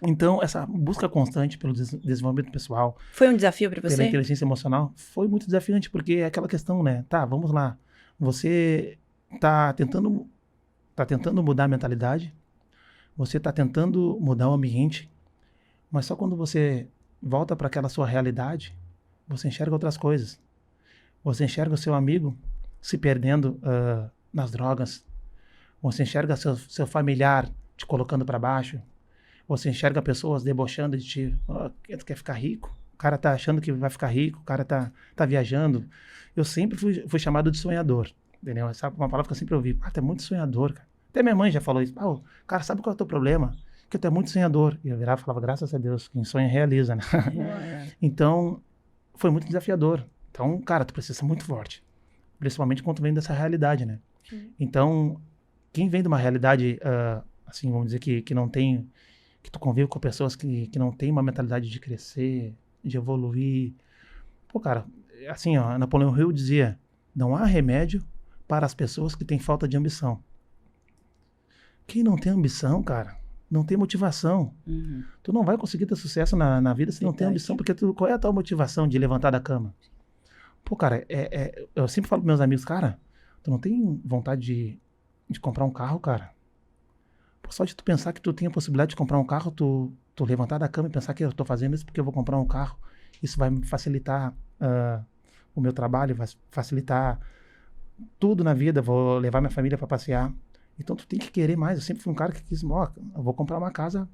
Speaker 2: Então, essa busca constante pelo desenvolvimento pessoal...
Speaker 1: Foi um desafio para você?
Speaker 2: Pela inteligência emocional, foi muito desafiante, porque é aquela questão, né? Tá, vamos lá. Você tá tentando mudar a mentalidade, você tá tentando mudar o ambiente, mas só quando você volta para aquela sua realidade, você enxerga outras coisas. Você enxerga o seu amigo se perdendo nas drogas. Você enxerga seu familiar te colocando para baixo. Você enxerga pessoas debochando de ti. Tu quer ficar rico? O cara tá achando que vai ficar rico, o cara tá viajando. Eu sempre fui chamado de sonhador, entendeu? Essa é uma palavra que eu sempre ouvi. Tu é muito sonhador, cara. Até minha mãe já falou isso. Cara, sabe qual é o teu problema? porque tu é muito sonhador. E eu virava e falava, graças a Deus, quem sonha realiza, né? Então, foi muito desafiador. Então, cara, tu precisa ser muito forte. Principalmente quando tu vem dessa realidade, né? Então, quem vem de uma realidade, assim, vamos dizer que não tem... Que tu convive com pessoas que não tem uma mentalidade de crescer, de evoluir. Pô, cara, assim, ó, Napoleão Hill dizia, não há remédio para as pessoas que têm falta de ambição. Quem não tem ambição, cara, não tem motivação. Tu não vai conseguir ter sucesso na vida se não tem ambição, porque qual é a tua motivação de levantar da cama? Pô, cara, eu sempre falo pros meus amigos, cara, tu não tem vontade de comprar um carro, cara? Pô, só de tu pensar que tu tem a possibilidade de comprar um carro, tu levantar da cama e pensar que eu tô fazendo isso porque eu vou comprar um carro, isso vai me facilitar o meu trabalho, vai facilitar tudo na vida, vou levar minha família para passear. Então tu tem que querer mais. Eu sempre fui um cara que quis, eu vou comprar uma casa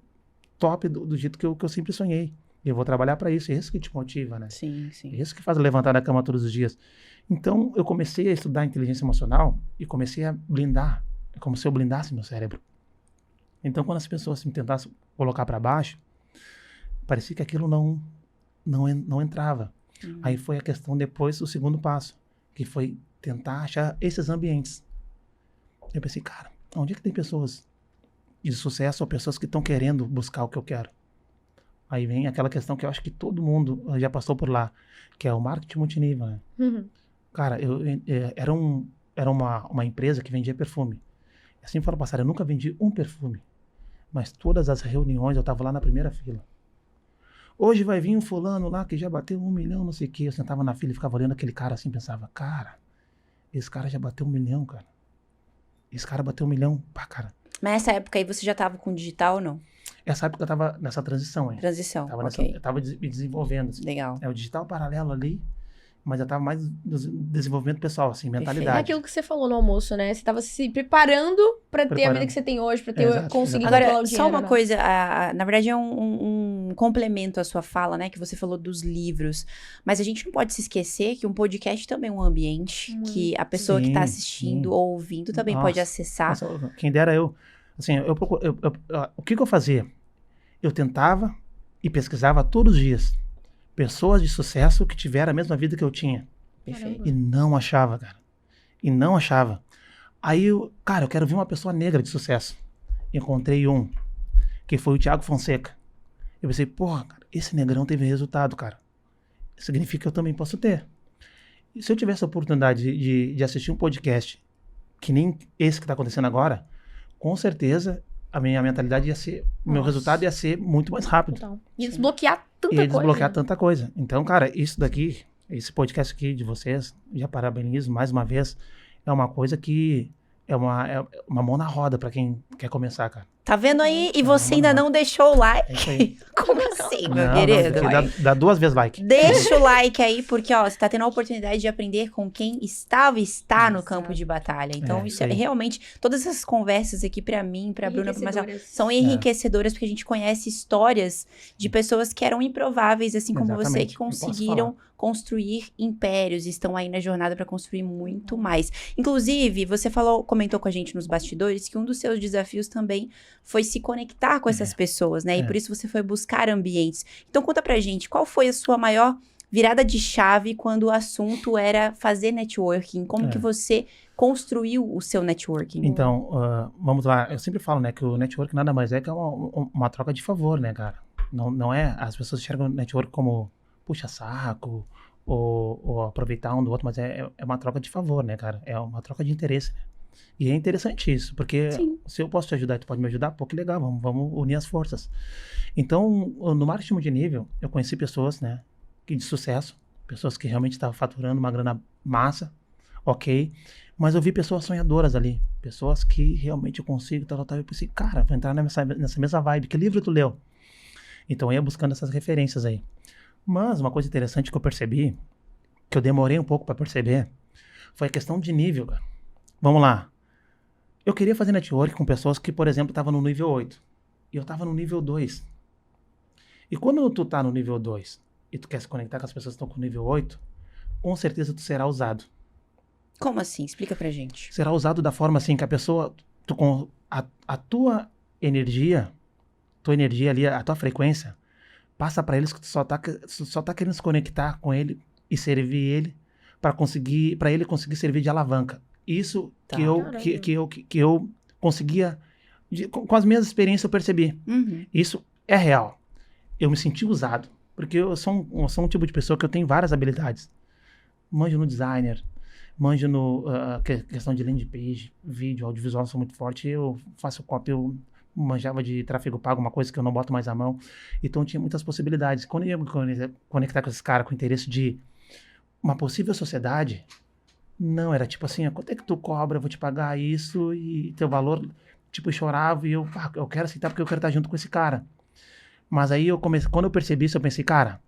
Speaker 2: top do jeito que eu sempre sonhei. Eu vou trabalhar para isso. É isso que te motiva, né?
Speaker 1: Sim, sim.
Speaker 2: É isso que faz levantar da cama todos os dias. Então eu comecei a estudar inteligência emocional e comecei a blindar. É como se eu blindasse meu cérebro. Então quando as pessoas me tentassem colocar para baixo, parecia que aquilo não entrava. Aí foi a questão depois, o segundo passo, que foi tentar achar esses ambientes. Eu pensei, cara, onde é que tem pessoas de sucesso ou pessoas que estão querendo buscar o que eu quero? Aí vem aquela questão que eu acho que todo mundo já passou por lá, que é o marketing multinível, né? Cara, era uma empresa que vendia perfume. Assim fora passar, eu nunca vendi um perfume, mas todas as reuniões eu estava lá na primeira fila. Hoje vai vir um fulano lá que já bateu 1 milhão, não sei o quê. Eu sentava na fila e ficava olhando aquele cara assim, pensava, cara, esse cara já bateu 1 milhão, cara. Esse cara bateu 1 milhão, pá, cara.
Speaker 1: Mas nessa época aí você já tava com digital ou não?
Speaker 2: Essa época eu tava nessa transição aí.
Speaker 1: Transição,
Speaker 2: Eu tava me desenvolvendo. Assim.
Speaker 1: Legal.
Speaker 2: É o digital paralelo ali, mas eu tava mais no desenvolvimento pessoal, assim,
Speaker 3: É
Speaker 2: mentalidade.
Speaker 3: aquilo que você falou no almoço, né? Você tava se preparando pra ter a vida que você tem hoje, pra ter conseguir controlar
Speaker 1: Agora,
Speaker 3: o
Speaker 1: só
Speaker 3: dinheiro,
Speaker 1: uma
Speaker 3: né?
Speaker 1: coisa, na verdade é um complemento à sua fala, né? Que você falou dos livros. Mas a gente não pode se esquecer que um podcast também é um ambiente que a pessoa que tá assistindo ou ouvindo também pode acessar.
Speaker 2: Nossa, quem dera eu. Assim, o que eu fazia? Eu tentava e pesquisava todos os dias pessoas de sucesso que tiveram a mesma vida que eu tinha.
Speaker 1: Perfeito.
Speaker 2: E não achava, cara. E não achava. Aí, eu quero ver uma pessoa negra de sucesso. Encontrei um, que foi o Thiago Fonseca. Eu pensei, porra, cara, esse negrão teve resultado, cara. Significa que eu também posso ter. E se eu tivesse a oportunidade de assistir um podcast, que nem esse que está acontecendo agora, com certeza a minha mentalidade ia ser, meu resultado ia ser muito mais rápido.
Speaker 3: Total. E desbloquear tanta
Speaker 2: Ia
Speaker 3: coisa.
Speaker 2: desbloquear tanta coisa. Então, cara, isso daqui, esse podcast aqui de vocês, já parabenizo mais uma vez, é uma coisa que é uma mão na roda pra quem quer começar, cara.
Speaker 1: Tá vendo aí? E você ainda não deixou o like?
Speaker 2: É isso aí.
Speaker 1: Como assim, meu
Speaker 2: Não,
Speaker 1: querido?
Speaker 2: dá 2 vezes like.
Speaker 1: Deixa o like aí, porque ó, você tá tendo a oportunidade de aprender com quem está no campo de batalha. Então, isso é
Speaker 2: aí.
Speaker 1: realmente, todas essas conversas aqui pra mim, pra Bruna, pra Marcelo,
Speaker 3: Enriquecedoras.
Speaker 1: são enriquecedoras, porque a gente conhece histórias de pessoas que eram improváveis, assim como você,
Speaker 2: Exatamente.
Speaker 1: que
Speaker 2: Eu posso
Speaker 1: conseguiram construir impérios, estão aí na jornada pra construir muito mais. Inclusive, você comentou com a gente nos bastidores que um dos seus desafios também foi se conectar com essas pessoas, né? E por isso você foi buscar ambientes. Então conta pra gente, qual foi a sua maior virada de chave quando o assunto era fazer networking? Como que você construiu o seu networking?
Speaker 2: Então, vamos lá. Eu sempre falo, né, que o network nada mais é que uma troca de favor, né, cara? Não é... As pessoas enxergam o network como puxa-saco ou aproveitar um do outro, mas é uma troca de favor, né, cara? É uma troca de interesse, né? E é interessante isso, porque se eu posso te ajudar e tu pode me ajudar, pô, que legal, vamos unir as forças. Então, no marketing multinível, eu conheci pessoas, né, de sucesso, pessoas que realmente estavam faturando uma grana massa, ok, mas eu vi pessoas sonhadoras ali, pessoas que realmente eu consigo, tal. Eu pensei, cara, vou entrar nessa mesma vibe, que livro tu leu? Então, eu ia buscando essas referências aí. Mas uma coisa interessante que eu percebi, que eu demorei um pouco para perceber, foi a questão de nível, cara. Vamos lá. Eu queria fazer network com pessoas que, por exemplo, estavam no nível 8. E eu estava no nível 2. E quando tu tá no nível 2 e tu quer se conectar com as pessoas que estão com o nível 8, com certeza tu será usado.
Speaker 1: Como assim? Explica pra gente.
Speaker 2: Será usado da forma assim que a pessoa, a tua energia tua energia ali, a tua frequência, passa para eles que tu só tá querendo se conectar com ele e servir ele para ele conseguir servir de alavanca. Isso
Speaker 1: Tá.
Speaker 2: que eu conseguia, com as minhas experiências eu percebi. Isso é real. Eu me senti usado, porque eu sou um tipo de pessoa que eu tenho várias habilidades. Manjo no designer, manjo no questão de landing page, vídeo, audiovisual, sou muito forte. Eu faço copy, eu manjava de tráfego pago, uma coisa que eu não boto mais a mão. Então tinha muitas possibilidades. Quando eu ia me conectar com esses caras com interesse de uma possível sociedade, não, era tipo assim, quanto é que tu cobra, eu vou te pagar isso, e teu valor, tipo, eu chorava, e eu quero aceitar porque eu quero estar junto com esse cara. Mas aí quando eu percebi isso, eu pensei, cara,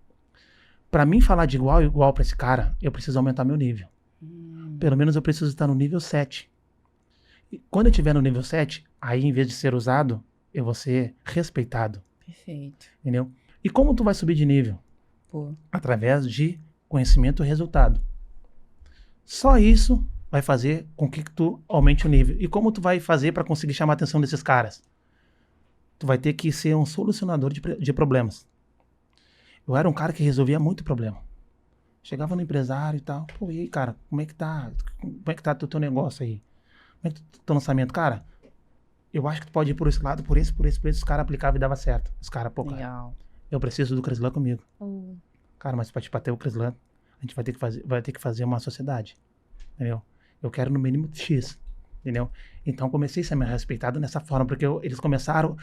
Speaker 2: pra mim falar de igual pra esse cara, eu preciso aumentar meu nível. Pelo menos eu preciso estar no nível 7. E quando eu estiver no nível 7, aí em vez de ser usado, eu vou ser respeitado.
Speaker 1: Perfeito.
Speaker 2: Entendeu? E como tu vai subir de nível?
Speaker 1: Pô.
Speaker 2: Através de conhecimento e resultado. Só isso vai fazer com que tu aumente o nível. E como tu vai fazer para conseguir chamar a atenção desses caras? Tu vai ter que ser um solucionador de problemas. Eu era um cara que resolvia muito problema. Chegava no empresário e tal. Pô, e aí, cara, como é que tá? Como é que tá o teu negócio aí? Como é que tá o teu lançamento? Cara, eu acho que tu pode ir por esse lado, por esse. Os caras aplicavam e dava certo. Os caras, pô, cara,
Speaker 1: Legal.
Speaker 2: eu preciso do Creslan comigo. Cara, mas pra te bater o Creslan, a gente vai ter que fazer uma sociedade. Entendeu? Eu quero no mínimo X. Entendeu? Então comecei a ser mais respeitado nessa forma, porque eles começaram,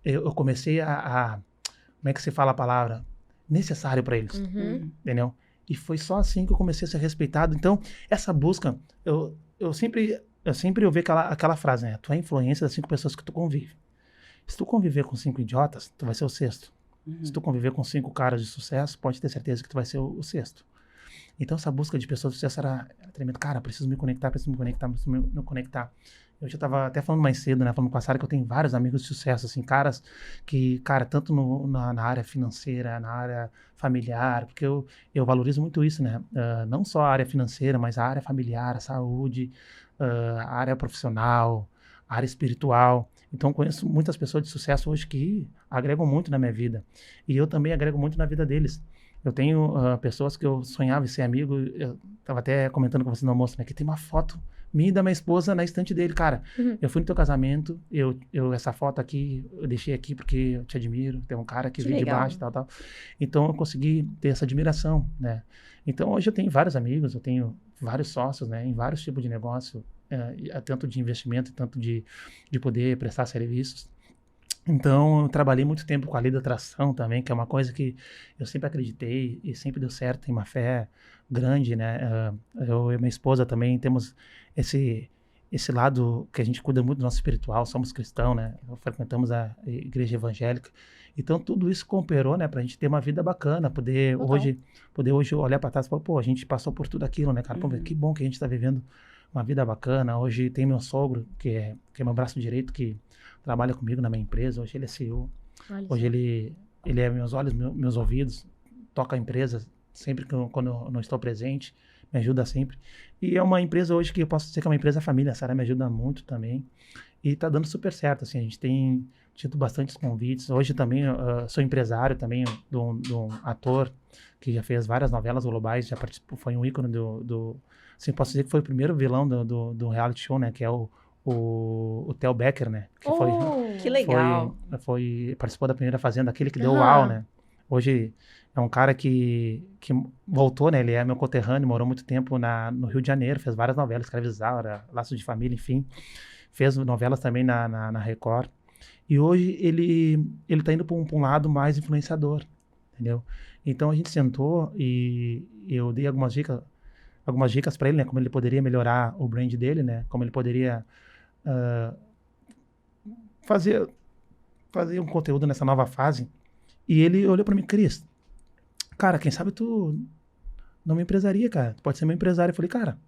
Speaker 2: eu comecei como é que se fala a palavra? Necessário para eles. Entendeu? E foi só assim que eu comecei a ser respeitado. Então, essa busca, eu sempre ouvi aquela frase, né? Tu é a influência das 5 pessoas que tu convive. Se tu conviver com 5 idiotas, tu vai ser o 6º. Se tu conviver com 5 caras de sucesso, pode ter certeza que tu vai ser o 6º. Então, essa busca de pessoas de sucesso era tremendo. Cara, preciso me conectar. Eu já estava até falando mais cedo, né? Falando com a Sara, que eu tenho vários amigos de sucesso, assim, caras que, cara, tanto na área financeira, na área familiar, porque eu valorizo muito isso, né? Não só a área financeira, mas a área familiar, a saúde, a área profissional, a área espiritual. Então, conheço muitas pessoas de sucesso hoje que agregam muito na minha vida. E eu também agrego muito na vida deles. Eu tenho pessoas que eu sonhava em ser amigo. Eu estava até comentando com você no almoço, né? Que tem uma foto minha e da minha esposa na estante dele. Cara, eu fui no teu casamento, essa foto aqui, eu deixei aqui porque eu te admiro. Tem um cara que veio de baixo, tal. Então, eu consegui ter essa admiração, né? Então, hoje eu tenho vários amigos, eu tenho vários sócios, né? Em vários tipos de negócio, tanto de investimento, tanto de poder prestar serviços. Então, eu trabalhei muito tempo com a lei da atração também, que é uma coisa que eu sempre acreditei e sempre deu certo, tem uma fé grande, né? Eu e minha esposa também temos esse lado que a gente cuida muito do nosso espiritual, somos cristãos, né? Frequentamos a igreja evangélica. Então, tudo isso cooperou, né? Pra gente ter uma vida bacana, poder hoje olhar para trás e falar, pô, a gente passou por tudo aquilo, né, cara? Pô, que bom que a gente tá vivendo uma vida bacana. Hoje tem meu sogro, que é meu braço direito, que trabalha comigo na minha empresa. Hoje ele é CEO. Hoje ele é meus olhos, meus ouvidos, toca a empresa sempre quando eu não estou presente, me ajuda sempre. E é uma empresa hoje que eu posso dizer que é uma empresa família. A Sara me ajuda muito também. E tá dando super certo, assim, a gente tem tido bastantes convites. Hoje também sou empresário também de um ator que já fez várias novelas globais, já participou, foi um ícone assim, posso dizer que foi o primeiro vilão do reality show, né, que é o Theo Becker, né?
Speaker 1: Que legal.
Speaker 2: Participou da primeira Fazenda, aquele que deu uau, né? Hoje é um cara que voltou, né? Ele é meu conterrâneo, morou muito tempo no Rio de Janeiro, fez várias novelas, Escravizada, Laços de Família, enfim. Fez novelas também na Record. E hoje ele tá indo para um lado mais influenciador, entendeu? Então a gente sentou e eu dei algumas dicas para ele, né? Como ele poderia melhorar o brand dele, né? Como ele poderia fazer um conteúdo nessa nova fase. E ele olhou para mim, Cris, cara, quem sabe tu não me empresaria, cara. Tu pode ser meu empresário. Eu falei, cara,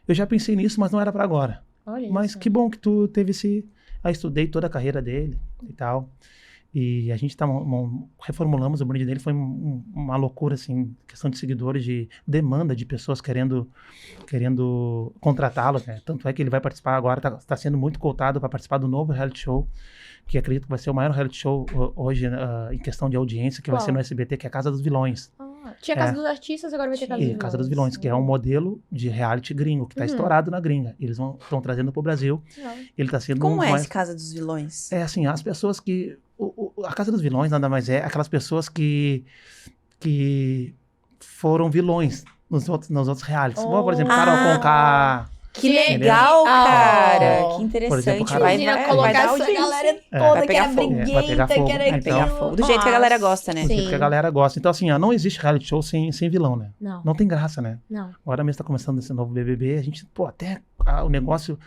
Speaker 2: eu já pensei nisso, mas não era para agora.
Speaker 3: Olha
Speaker 2: mas
Speaker 3: isso.
Speaker 2: Que bom que tu teve esse... Aí estudei toda a carreira dele e tal. E a gente reformulamos o brand dele, foi uma loucura, assim, questão de seguidores, de demanda de pessoas querendo contratá-lo, né? Tanto é que ele vai participar agora, tá sendo muito cotado para participar do novo reality show, que acredito que vai ser o maior reality show hoje em questão de audiência, que vai ser no SBT, que é a Casa dos Vilões.
Speaker 3: Tinha Casa dos Artistas, agora vai ter Casa dos Vilões.
Speaker 2: Casa dos Vilões, que é um modelo de reality gringo, que tá estourado na gringa. Eles estão trazendo pro Brasil. Ele tá sendo
Speaker 1: Como é esse Casa dos Vilões?
Speaker 2: É assim, as pessoas que... a Casa dos Vilões nada mais é aquelas pessoas que foram vilões nos outros realities. Como, por exemplo, Carol Conká.
Speaker 1: Que legal, cara. Que interessante.
Speaker 2: Por exemplo,
Speaker 3: vai colocar essa galera toda que era briguenta, que era
Speaker 1: pegar fogo. Do jeito que a galera gosta, né?
Speaker 2: Do jeito que a galera gosta. Então, assim, não existe reality show sem vilão, né?
Speaker 3: Não
Speaker 2: tem graça, né?
Speaker 3: Não.
Speaker 2: Agora mesmo tá começando esse novo BBB, a gente, até o negócio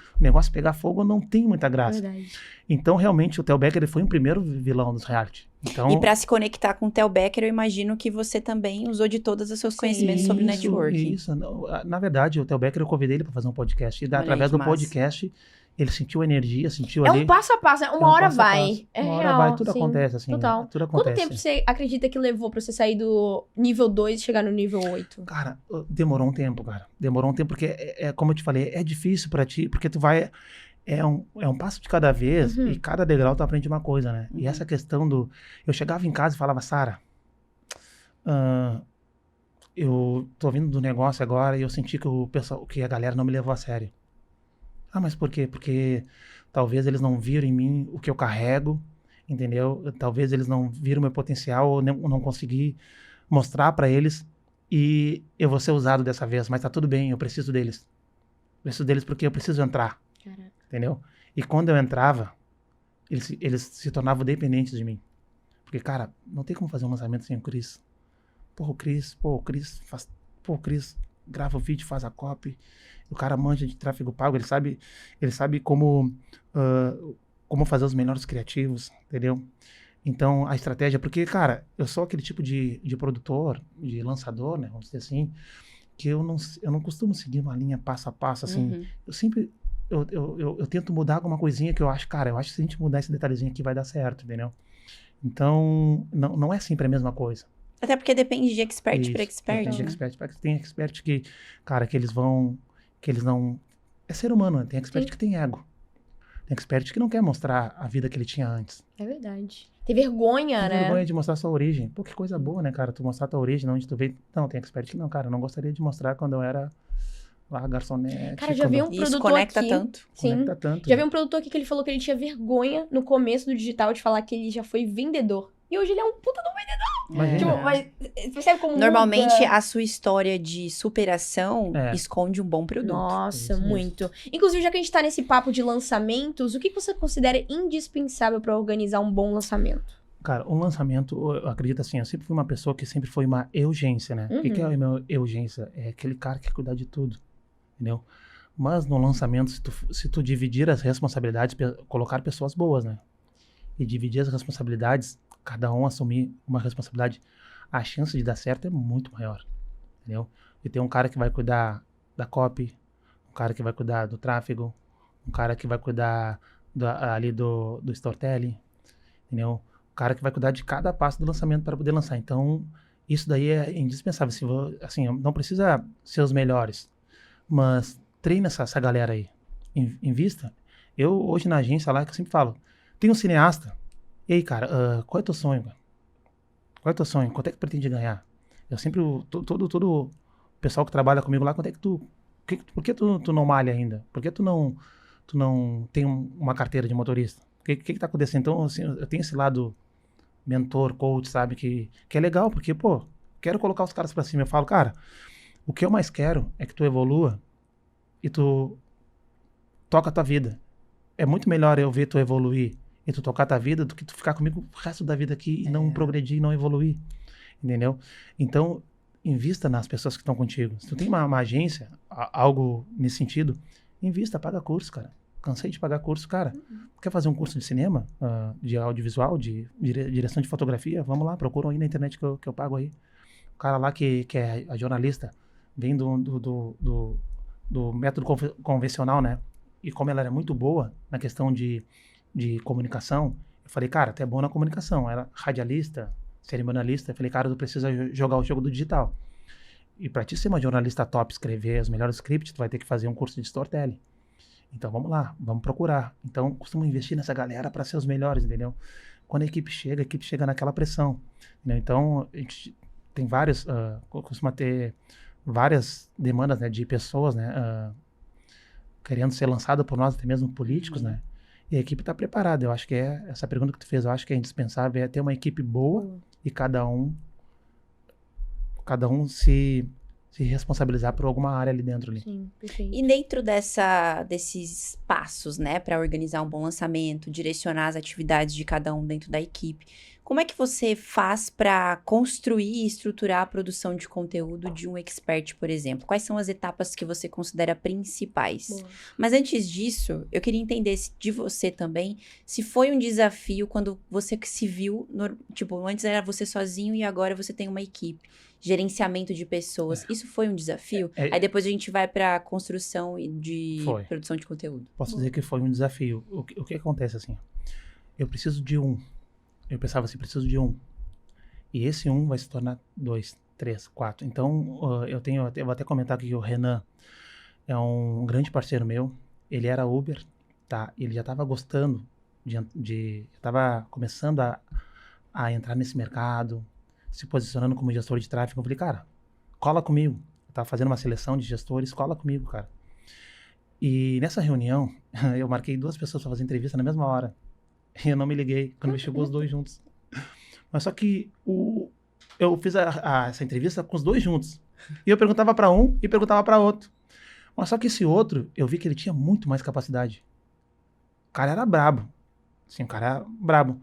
Speaker 2: pegar fogo não tem muita graça.
Speaker 3: Verdade.
Speaker 2: Então, realmente, o Theo Becker ele foi o primeiro vilão dos reality. Então,
Speaker 1: e pra se conectar com o Theo Becker, eu imagino que você também usou de todos os seus conhecimentos sobre networking.
Speaker 2: Isso. Na verdade, o Theo Becker, eu convidei ele pra fazer um podcast. E através do podcast, ele sentiu energia, sentiu ali...
Speaker 3: É um passo a passo, uma hora vai. É
Speaker 2: uma
Speaker 3: real,
Speaker 2: hora vai, tudo acontece, assim.
Speaker 3: Total.
Speaker 2: Tudo acontece.
Speaker 3: Quanto tempo você acredita que levou pra você sair do nível 2 e chegar no nível 8?
Speaker 2: Cara, demorou um tempo, cara. Demorou um tempo, porque, como eu te falei, é difícil pra ti, porque tu vai... É um passo de cada vez e cada degrau tu aprende uma coisa, né? E essa questão do... Eu chegava em casa e falava, Sara, eu tô vindo do negócio agora e eu senti que a galera não me levou a sério. Ah, mas por quê? Porque talvez eles não viram em mim o que eu carrego, entendeu? Talvez eles não viram meu potencial ou não consegui mostrar pra eles e eu vou ser usado dessa vez, mas tá tudo bem, eu preciso deles. Preciso deles porque eu preciso entrar.
Speaker 3: Caraca.
Speaker 2: Entendeu? E quando eu entrava, eles se tornavam dependentes de mim. Porque, cara, não tem como fazer um lançamento sem o Cris. O Cris grava o vídeo, faz a copy. O cara manja de tráfego pago, ele sabe como fazer os melhores criativos, entendeu? Então, a estratégia, porque, cara, eu sou aquele tipo de produtor, de lançador, né, vamos dizer assim, que eu não costumo seguir uma linha passo a passo, assim. Eu sempre... Eu tento mudar alguma coisinha que eu acho que se a gente mudar esse detalhezinho aqui vai dar certo, entendeu? Então, não é sempre a mesma coisa.
Speaker 1: Até porque depende de expert para expert.
Speaker 2: Depende de expert. Tem expert que, cara, que eles não... É ser humano, né? Tem expert que tem ego. Tem expert que não quer mostrar a vida que ele tinha antes.
Speaker 3: É verdade. Tem vergonha, né?
Speaker 2: Tem vergonha de mostrar sua origem. Pô, que coisa boa, né, cara? Tu mostrar tua origem, onde tu veio. Não, tem expert que não, cara. Eu não gostaria de mostrar quando eu era... lá, garçonete.
Speaker 3: Cara, já vi um produtor
Speaker 1: conecta
Speaker 3: aqui.
Speaker 1: Tanto.
Speaker 3: Sim.
Speaker 2: Conecta tanto.
Speaker 3: Já vi um produtor aqui que ele falou que ele tinha vergonha no começo do digital de falar que ele já foi vendedor. E hoje ele é um puta do vendedor.
Speaker 2: Imagina.
Speaker 3: Tipo, mas você percebe como
Speaker 1: normalmente
Speaker 3: muda?
Speaker 1: a sua história de superação esconde um bom produto.
Speaker 3: Nossa,
Speaker 2: Isso.
Speaker 3: muito. Inclusive, já que a gente tá nesse papo de lançamentos, o que você considera indispensável pra organizar um bom lançamento?
Speaker 2: Cara, um lançamento, eu acredito assim, eu sempre fui uma pessoa que sempre foi uma urgência, né? O que é uma urgência? É aquele cara que quer cuidar de tudo, entendeu? Mas no lançamento, se tu dividir as responsabilidades, colocar pessoas boas, né? E dividir as responsabilidades, cada um assumir uma responsabilidade, a chance de dar certo é muito maior, entendeu? E tem um cara que vai cuidar da copy, um cara que vai cuidar do tráfego, um cara que vai cuidar ali do storytelling, entendeu? O cara que vai cuidar de cada passo do lançamento para poder lançar. Então, isso daí é indispensável. Assim, não precisa ser os melhores, mas treina essa galera aí. Invista. Eu, hoje na agência lá, que eu sempre falo, tem um cineasta. E aí, cara, qual é o teu sonho, cara? Qual é o teu sonho? Quanto é que tu pretende ganhar? Eu sempre, todo o pessoal que trabalha comigo lá, quanto é que por que tu não malha ainda? Por que tu não tem uma carteira de motorista? O que tá acontecendo? Então, assim, eu tenho esse lado mentor, coach, sabe? Que é legal, porque, pô, quero colocar os caras pra cima. Eu falo, cara, o que eu mais quero é que tu evolua e tu toca a tua vida. É muito melhor eu ver tu evoluir e tu tocar a tua vida do que tu ficar comigo o resto da vida aqui e não progredir, não evoluir. Entendeu? Então, invista nas pessoas que estão contigo. Se tu tem uma agência, algo nesse sentido, invista, paga curso, cara. Cansei de pagar curso, cara. Quer fazer um curso de cinema, de audiovisual, de direção de fotografia? Vamos lá, procuram aí na internet que eu pago aí. O cara lá que é a jornalista, vem do método convencional, né? E como ela era muito boa na questão de comunicação, Eu falei, cara, tu é bom na comunicação. Era radialista, cerimonialista. Eu falei, cara, tu precisa jogar o jogo do digital. E pra ti ser uma jornalista top, escrever os melhores scripts, tu vai ter que fazer um curso de storytelling. Então vamos lá, vamos procurar. Então costumo investir nessa galera para ser os melhores, entendeu? Quando a equipe chega naquela pressão. Entendeu? Então a gente tem vários, costuma ter várias demandas, né, de pessoas, né, querendo ser lançada por nós, até mesmo políticos, né? E a equipe está preparada. Eu acho que essa pergunta que tu fez, eu acho que é indispensável, é ter uma equipe boa e cada um se responsabilizar por alguma área ali dentro. Ali.
Speaker 3: Sim, perfeito.
Speaker 1: E dentro desses passos, né, para organizar um bom lançamento, direcionar as atividades de cada um dentro da equipe, como é que você faz para construir e estruturar a produção de conteúdo de um expert, por exemplo? Quais são as etapas que você considera principais?
Speaker 3: Boa.
Speaker 1: Mas antes disso, eu queria entender de você também, se foi um desafio quando você se viu, tipo, antes era você sozinho e agora você tem uma equipe. Gerenciamento de pessoas, isso foi um desafio? Aí depois a gente vai para construção de produção de conteúdo.
Speaker 2: Posso dizer que foi um desafio. O que acontece assim? Eu preciso de eu pensava assim, preciso de e esse vai se tornar 2, 3, 4. Então, eu vou até comentar aqui que o Renan é um grande parceiro meu. Ele era Uber, tá? Ele já estava gostando estava começando a entrar nesse mercado, se posicionando como gestor de tráfego. Eu falei, cara, cola comigo. Eu tava fazendo uma seleção de gestores, cola comigo, cara. E nessa reunião, eu marquei 2 pessoas para fazer entrevista na mesma hora. E eu não me liguei quando me chegou os 2 juntos. Mas só que eu fiz essa entrevista com os 2 juntos. E eu perguntava para um e perguntava para outro. Mas só que esse outro, eu vi que ele tinha muito mais capacidade. O cara era brabo. Sim, o cara era brabo.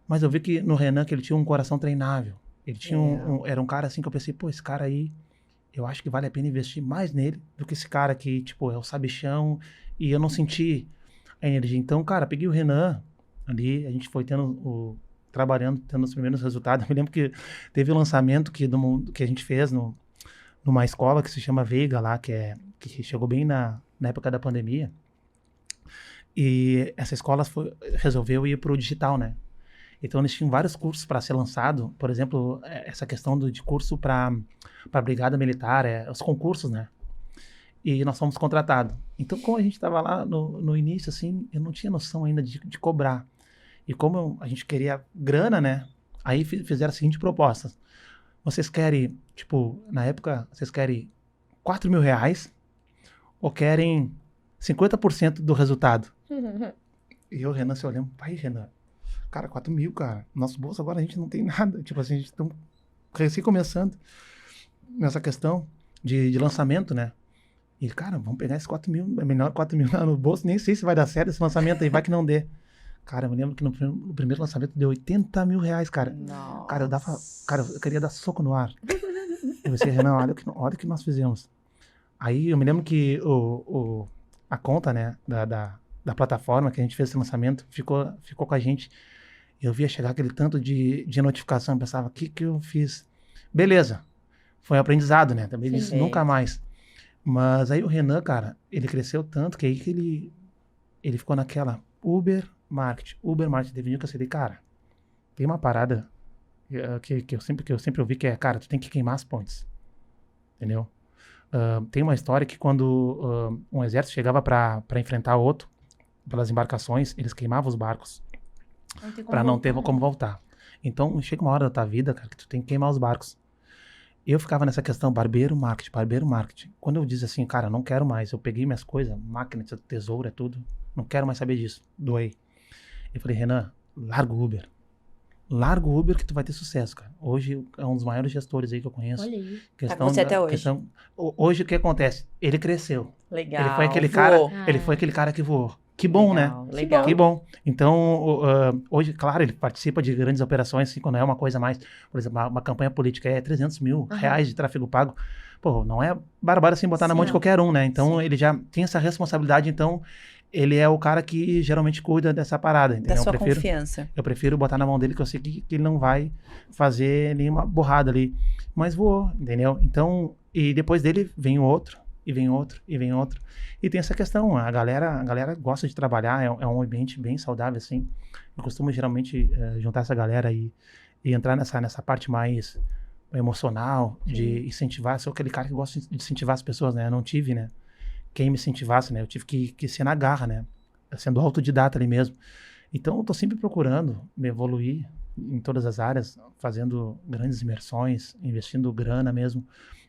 Speaker 2: Mas eu vi que no Renan que ele tinha um coração treinável. Ele tinha era um cara assim que eu pensei, pô, esse cara aí, eu acho que vale a pena investir mais nele do que esse cara que, tipo, é o sabichão e eu não senti a energia. Então, cara, peguei o Renan ali, a gente foi trabalhando, tendo os primeiros resultados. Eu me lembro que teve o lançamento que a gente fez numa escola que se chama Veiga lá, que chegou bem na época da pandemia. E essa escola resolveu ir pro digital, né? Então, eles tinham vários cursos para ser lançado. Por exemplo, essa questão de curso para a Brigada Militar, os concursos, né? E nós fomos contratados. Então, como a gente estava lá no início, assim, eu não tinha noção ainda de cobrar. E como a gente queria grana, né? Aí fizeram a seguinte proposta. Vocês querem, tipo, na época, vocês querem R$4.000 ou querem 50% do resultado? E eu, Renan, se olhando, pai, Renan, cara, 4.000, cara. Nosso bolso agora a gente não tem nada. Tipo assim, a gente está recém começando nessa questão de lançamento, né? E, cara, vamos pegar esses 4.000. É melhor 4.000 no bolso. Nem sei se vai dar certo esse lançamento aí. Vai que não dê. Cara, eu me lembro que no primeiro lançamento deu R$80.000, cara.
Speaker 1: Nossa.
Speaker 2: Cara, eu queria dar soco no ar. Eu pensei, Renan, olha o que nós fizemos. Aí eu me lembro que a conta, né, da plataforma que a gente fez esse lançamento ficou com a gente. Eu via chegar aquele tanto de notificação, eu pensava, o que eu fiz? Beleza, foi um aprendizado, né? Também disse, nunca mais. Mas aí o Renan, cara, ele cresceu tanto que aí que ele ficou naquela Uber Marketing, teve um que eu sei, cara, tem uma parada que eu sempre ouvi que é, cara, tu tem que queimar as pontes, entendeu? Tem uma história que quando um exército chegava para enfrentar outro, pelas embarcações, eles queimavam os barcos para não ter como voltar. Então, chega uma hora da tua vida, cara, que tu tem que queimar os barcos. Eu ficava nessa questão, barbeiro, marketing. Quando eu disse assim, cara, não quero mais, eu peguei minhas coisas, máquina, tesoura, tudo, não quero mais saber disso, doei. Eu falei, Renan, larga o Uber. Larga o Uber que tu vai ter sucesso, cara. Hoje é um dos maiores gestores aí que eu conheço.
Speaker 3: Olha aí.
Speaker 1: Tá com você até hoje.
Speaker 2: Hoje o que acontece? Ele cresceu.
Speaker 1: Legal.
Speaker 2: Ele foi aquele cara que voou. Que bom,
Speaker 1: legal,
Speaker 2: né?
Speaker 1: Legal.
Speaker 2: Que bom. Então, hoje, claro, ele participa de grandes operações, assim, quando é uma coisa mais... Por exemplo, uma campanha política é R$300.000 de tráfego pago. Pô, não é barbada assim botar na mão de qualquer um, né? Então, ele já tem essa responsabilidade, então... Ele é o cara que geralmente cuida dessa parada, entendeu?
Speaker 1: Da sua confiança.
Speaker 2: Eu prefiro botar na mão dele, que eu sei que ele não vai fazer nenhuma borrada ali. Mas voou, entendeu? Então, e depois dele vem o outro, e vem outro, e vem outro. E tem essa questão, a galera gosta de trabalhar, é um ambiente bem saudável, assim. Eu costumo geralmente juntar essa galera e entrar nessa parte mais emocional, de incentivar. Sou aquele cara que gosta de incentivar as pessoas, né? Eu não tive, né, quem me incentivasse, né? Eu tive que ser na garra, né? Sendo autodidata ali mesmo. Então, eu tô sempre procurando me evoluir em todas as áreas, fazendo grandes imersões, investindo grana mesmo,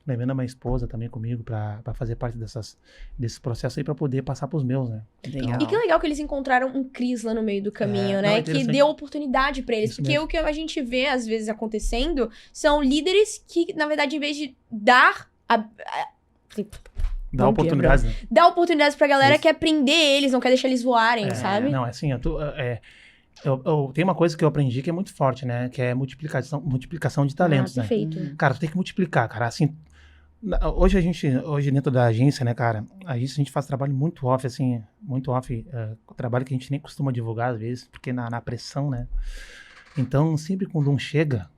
Speaker 2: levando a minha esposa também comigo para fazer parte desse processo aí, para poder passar pros meus, né?
Speaker 1: Legal.
Speaker 3: E que legal que eles encontraram um Cris lá no meio do caminho,
Speaker 2: não,
Speaker 3: né?
Speaker 2: é
Speaker 3: Que
Speaker 2: interessante.
Speaker 3: deu oportunidade pra eles.
Speaker 2: Isso
Speaker 3: Porque
Speaker 2: mesmo.
Speaker 3: o que a gente vê, às vezes, acontecendo são líderes que, na verdade, em vez de dar
Speaker 2: Dá
Speaker 3: Bom,
Speaker 2: oportunidades, né?
Speaker 3: dá oportunidades pra galera
Speaker 2: Isso.
Speaker 3: que prender eles, não quer deixar eles voarem,
Speaker 2: É,
Speaker 3: sabe?
Speaker 2: Não, é assim, eu tenho uma coisa que eu aprendi que é muito forte, né? Que é multiplicação de talentos, né?
Speaker 3: Perfeito.
Speaker 2: Cara, tu tem que multiplicar, cara. Assim, hoje dentro da agência, né, cara, a gente faz trabalho muito off, assim, muito off, trabalho que a gente nem costuma divulgar às vezes, porque na pressão, né? Então, sempre quando um chega,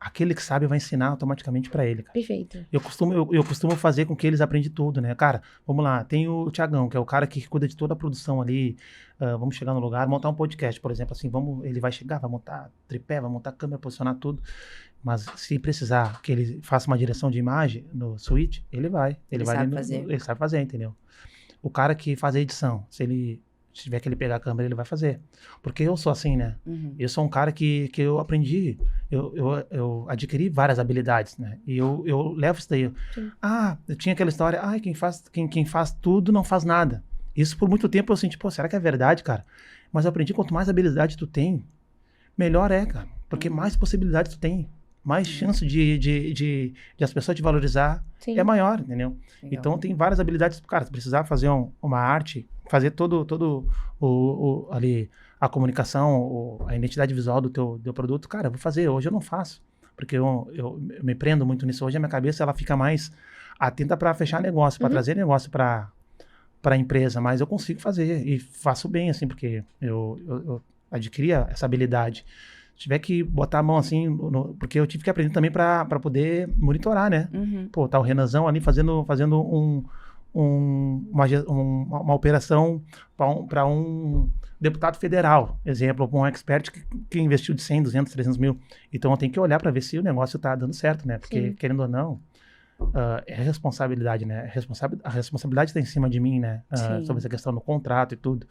Speaker 2: aquele que sabe vai ensinar automaticamente pra ele, cara.
Speaker 3: Perfeito.
Speaker 2: Eu costumo fazer com que eles aprendam tudo, né? Cara, vamos lá, tem o Thiagão, que é o cara que cuida de toda a produção ali. Vamos chegar no lugar, montar um podcast, por exemplo, assim, ele vai chegar, vai montar tripé, vai montar câmera, posicionar tudo. Mas se precisar que ele faça uma direção de imagem no Switch, ele vai.
Speaker 1: Ele
Speaker 2: vai
Speaker 1: sabe fazer.
Speaker 2: Ele sabe fazer, entendeu? O cara que faz a edição, se tiver que ele pegar a câmera, ele vai fazer. Porque eu sou assim, né?
Speaker 1: Uhum.
Speaker 2: Eu sou um cara que eu aprendi, eu adquiri várias habilidades, né? E eu levo isso daí.
Speaker 3: Sim.
Speaker 2: Eu tinha aquela história, quem faz tudo não faz nada. Isso por muito tempo eu senti, pô, será que é verdade, cara? Mas eu aprendi, quanto mais habilidade tu tem, melhor é, cara. Porque mais possibilidades tu tem. Mais chance de as pessoas te valorizar
Speaker 3: Sim.
Speaker 2: é maior, entendeu?
Speaker 1: Legal.
Speaker 2: Então tem várias habilidades, cara, se precisar fazer uma arte, fazer todo ali a comunicação, a identidade visual do teu produto, cara, eu vou fazer. Hoje eu não faço, porque eu me prendo muito nisso. Hoje a minha cabeça ela fica mais atenta para fechar negócio, para trazer negócio para a empresa, mas eu consigo fazer e faço bem, assim, porque eu adquiri essa habilidade. Se tiver que botar a mão assim, porque eu tive que aprender também para poder monitorar, né?
Speaker 1: Uhum.
Speaker 2: Pô, tá o Renanzão ali fazendo uma operação para um deputado federal, exemplo, um expert que investiu de 100, 200, 300 mil. Então eu tenho que olhar para ver se o negócio tá dando certo, né? Porque,
Speaker 3: Sim.
Speaker 2: querendo ou não, é responsabilidade, né? A responsabilidade está em cima de mim, né?
Speaker 1: Sim.
Speaker 2: Sobre essa questão do contrato e tudo.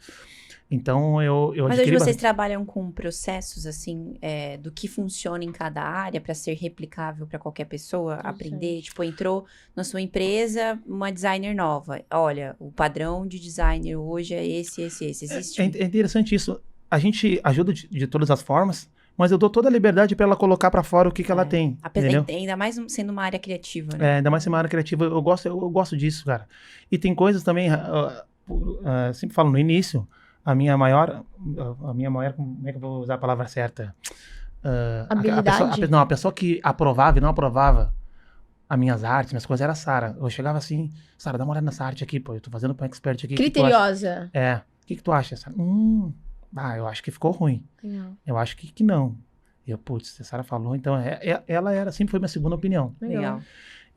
Speaker 2: Então eu
Speaker 1: Mas hoje
Speaker 2: adquiri
Speaker 1: vocês trabalham com processos, assim, do que funciona em cada área para ser replicável para qualquer pessoa aprender? Tipo, entrou na sua empresa uma designer nova. Olha, o padrão de designer hoje é esse. Existe?
Speaker 2: É interessante isso. A gente ajuda de todas as formas, mas eu dou toda a liberdade para ela colocar para fora o que ela tem, entendeu?
Speaker 1: Ainda mais sendo uma área criativa, né?
Speaker 2: Ainda mais ser uma área criativa. Eu gosto disso, cara. E tem coisas também, sempre falo no início, a minha maior, como é que eu vou usar a palavra certa?
Speaker 3: Habilidade?
Speaker 2: A pessoa que aprovava e não aprovava as minhas artes, minhas coisas, era a Sara. Eu chegava assim, Sara, dá uma olhada nessa arte aqui, pô, eu tô fazendo pra um expert aqui.
Speaker 3: Criteriosa.
Speaker 2: O que tu acha, Sara? Eu acho que ficou ruim.
Speaker 3: Legal.
Speaker 2: Eu acho que não. E eu, putz, a Sara falou, então ela sempre foi minha segunda opinião.
Speaker 1: Legal.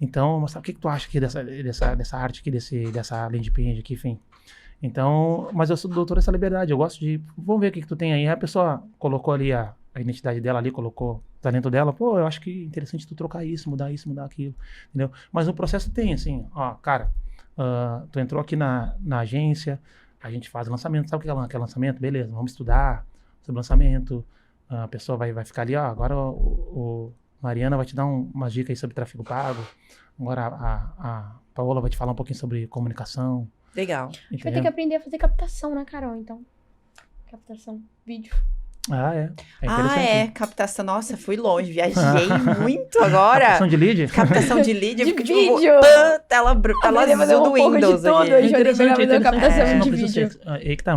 Speaker 2: Então, mas sabe o que tu acha aqui dessa arte aqui, dessa landing page aqui, enfim. Então, mas eu sou doutor dessa liberdade, eu gosto de, vamos ver o que tu tem aí. Aí a pessoa colocou ali a identidade dela ali, colocou o talento dela, pô, eu acho que é interessante tu trocar isso, mudar aquilo, entendeu? Mas o processo tem, assim, ó, cara, tu entrou aqui na agência, a gente faz lançamento, sabe o que é lançamento? Beleza, vamos estudar sobre lançamento, a pessoa vai ficar ali, ó, agora o Mariana vai te dar umas dicas aí sobre tráfego pago, agora a Paola vai te falar um pouquinho sobre comunicação.
Speaker 1: Legal.
Speaker 3: Acho que vai ter que aprender a fazer captação, né, Carol? Então, captação, vídeo.
Speaker 2: É interessante.
Speaker 1: Captação. Nossa, fui longe, viajei muito agora.
Speaker 2: Captação de lead?
Speaker 1: Captação de lead.
Speaker 3: De
Speaker 1: eu fico,
Speaker 3: vídeo.
Speaker 1: tela azul do
Speaker 3: um pouco
Speaker 1: Windows
Speaker 3: de tudo.
Speaker 1: aqui.
Speaker 3: A gente vai ter que pegar fazer uma captação de vídeo.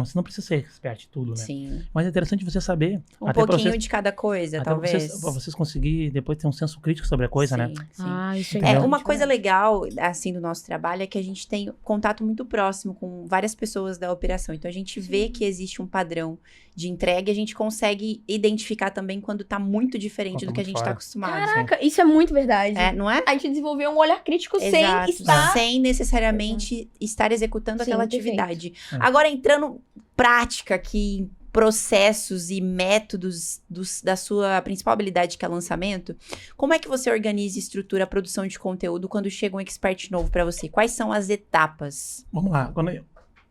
Speaker 2: Você não precisa ser expert em tudo, né?
Speaker 1: Sim.
Speaker 2: Mas é interessante você saber.
Speaker 1: Um
Speaker 2: até
Speaker 1: pouquinho de cada coisa,
Speaker 2: até
Speaker 1: talvez.
Speaker 2: pra vocês conseguirem depois ter um senso crítico sobre a coisa, né?
Speaker 1: Sim.
Speaker 3: Isso é
Speaker 2: Entendeu?
Speaker 1: Uma coisa legal, assim, do nosso trabalho é que a gente tem contato muito próximo com várias pessoas da operação. Então, a gente vê que existe um padrão de entrega, e a gente consegue identificar também quando tá muito diferente
Speaker 2: Quando
Speaker 1: do que a
Speaker 2: tá
Speaker 1: gente
Speaker 2: muito
Speaker 1: tá
Speaker 2: fora.
Speaker 1: acostumado.
Speaker 3: Caraca, isso é muito verdade.
Speaker 1: Não é?
Speaker 3: A gente desenvolveu um olhar crítico
Speaker 1: Exato.
Speaker 3: sem estar...
Speaker 1: Sem necessariamente estar executando
Speaker 3: Sim,
Speaker 1: aquela
Speaker 3: perfeito.
Speaker 1: atividade.
Speaker 2: É.
Speaker 1: Agora, entrando prática aqui em processos e métodos da sua principal habilidade, que é lançamento, como é que você organiza e estrutura a produção de conteúdo quando chega um expert novo para você? Quais são as etapas?
Speaker 2: Vamos lá.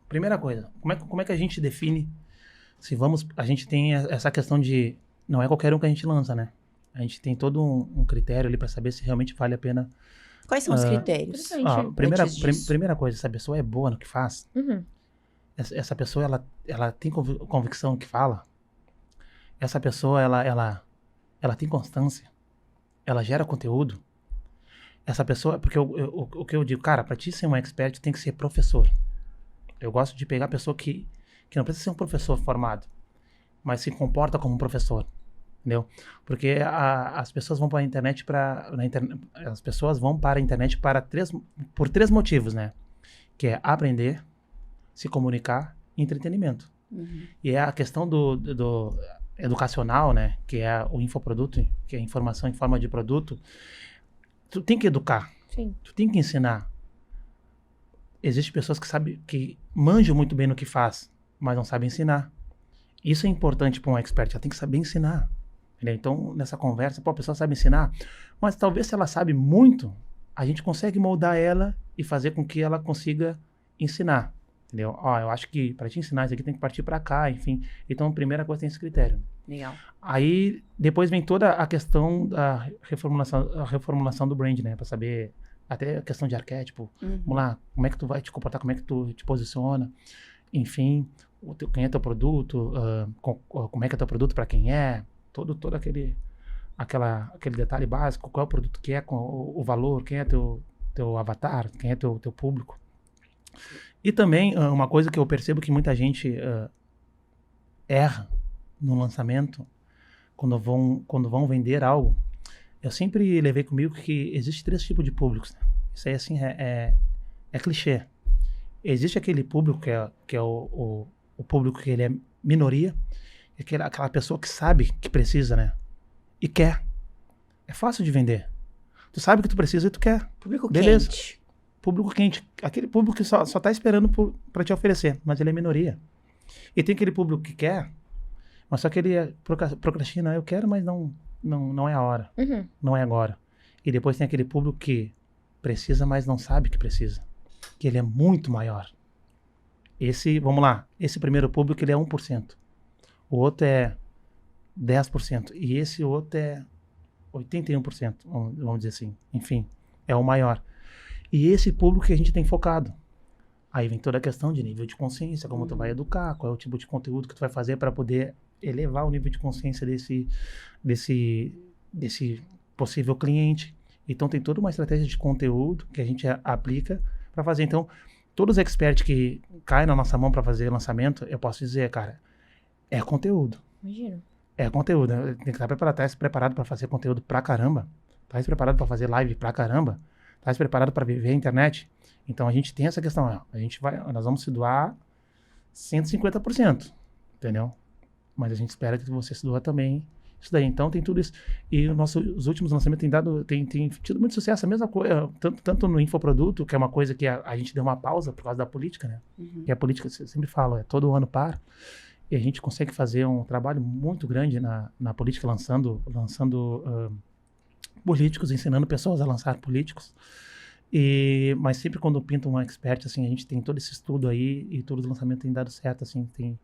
Speaker 2: Primeira coisa, como é que a gente define se vamos... A gente tem essa questão de... Não é qualquer um que a gente lança, né? A gente tem todo um critério ali para saber se realmente vale a pena.
Speaker 1: Quais são os critérios?
Speaker 3: Interessante.
Speaker 2: Primeira coisa, se a pessoa é boa no que faz,
Speaker 3: Uhum.
Speaker 2: essa pessoa, ela tem convicção no que fala, essa pessoa, ela tem constância, ela gera conteúdo, essa pessoa, porque o que eu digo, cara, pra ti ser um expert, tem que ser professor. Eu gosto de pegar a pessoa que não precisa ser um professor formado, mas se comporta como um professor, entendeu? Porque as pessoas vão para a internet as pessoas vão para a internet por três motivos, né? Que é aprender, se comunicar e entretenimento.
Speaker 1: Uhum.
Speaker 2: E é a questão do educacional, né? Que é o infoproduto, que é a informação em forma de produto. Tu tem que educar.
Speaker 3: Sim.
Speaker 2: Tu tem que ensinar. Existem pessoas que manjam muito bem no que faz, mas não sabem ensinar. Isso é importante para um expert, ela tem que saber ensinar. Entendeu? Então, nessa conversa, a pessoa sabe ensinar, mas talvez se ela sabe muito, a gente consegue moldar ela e fazer com que ela consiga ensinar. Entendeu? Eu acho que para te ensinar isso aqui tem que partir para cá, enfim. Então, a primeira coisa tem esse critério.
Speaker 1: Legal.
Speaker 2: Aí, depois vem toda a questão da reformulação do brand, né? Para saber, até a questão de arquétipo.
Speaker 1: Uhum.
Speaker 2: Vamos lá, como é que tu vai te comportar, como é que tu te posiciona. Enfim, quem é teu produto, como é que é teu produto para quem é. Todo aquele detalhe básico, qual é o produto que é, com o valor, quem é teu avatar, quem é teu público. E também, uma coisa que eu percebo que muita gente erra no lançamento, quando vão vender algo, eu sempre levei comigo que existe 3 tipos de públicos. Né? Isso aí, assim, é clichê. Existe aquele público que é o público que ele é minoria, aquela pessoa que sabe que precisa, né? E quer. É fácil de vender. Tu sabe que tu precisa e tu quer.
Speaker 1: Público
Speaker 2: Beleza.
Speaker 1: quente.
Speaker 2: Público quente. Aquele público que só tá esperando pra te oferecer, mas ele é minoria. E tem aquele público que quer, mas só que ele procrastina. Eu quero, mas não é a hora.
Speaker 3: Uhum.
Speaker 2: Não é agora. E depois tem aquele público que precisa, mas não sabe que precisa. Que ele é muito maior. Vamos lá, esse primeiro público ele é 1%. O outro é 10%. E esse outro é 81%, vamos dizer assim. Enfim, é o maior. E esse público que a gente tem focado. Aí vem toda a questão de nível de consciência, como tu vai educar, qual é o tipo de conteúdo que tu vai fazer para poder elevar o nível de consciência desse possível cliente. Então tem toda uma estratégia de conteúdo que a gente aplica para fazer. Então, todos os experts que caem na nossa mão para fazer lançamento, eu posso dizer, cara, é conteúdo.
Speaker 3: Imagina.
Speaker 2: É conteúdo. Tem que estar preparado para fazer conteúdo pra caramba. Tá preparado para fazer live pra caramba. Tá preparado para viver a internet. Então a gente tem essa questão. Nós vamos se doar 150%. Entendeu? Mas a gente espera que você se doa também isso daí. Então tem tudo isso. E os últimos lançamentos tem tido muito sucesso. A mesma coisa, tanto no infoproduto, que é uma coisa que a gente deu uma pausa por causa da política, né?
Speaker 1: Uhum.
Speaker 2: E a política, eu sempre falo, todo ano para. E a gente consegue fazer um trabalho muito grande na política, lançando políticos, ensinando pessoas a lançar políticos. Mas sempre quando pinta um expert, assim, a gente tem todo esse estudo aí e todo o lançamento tem dado certo, assim, tem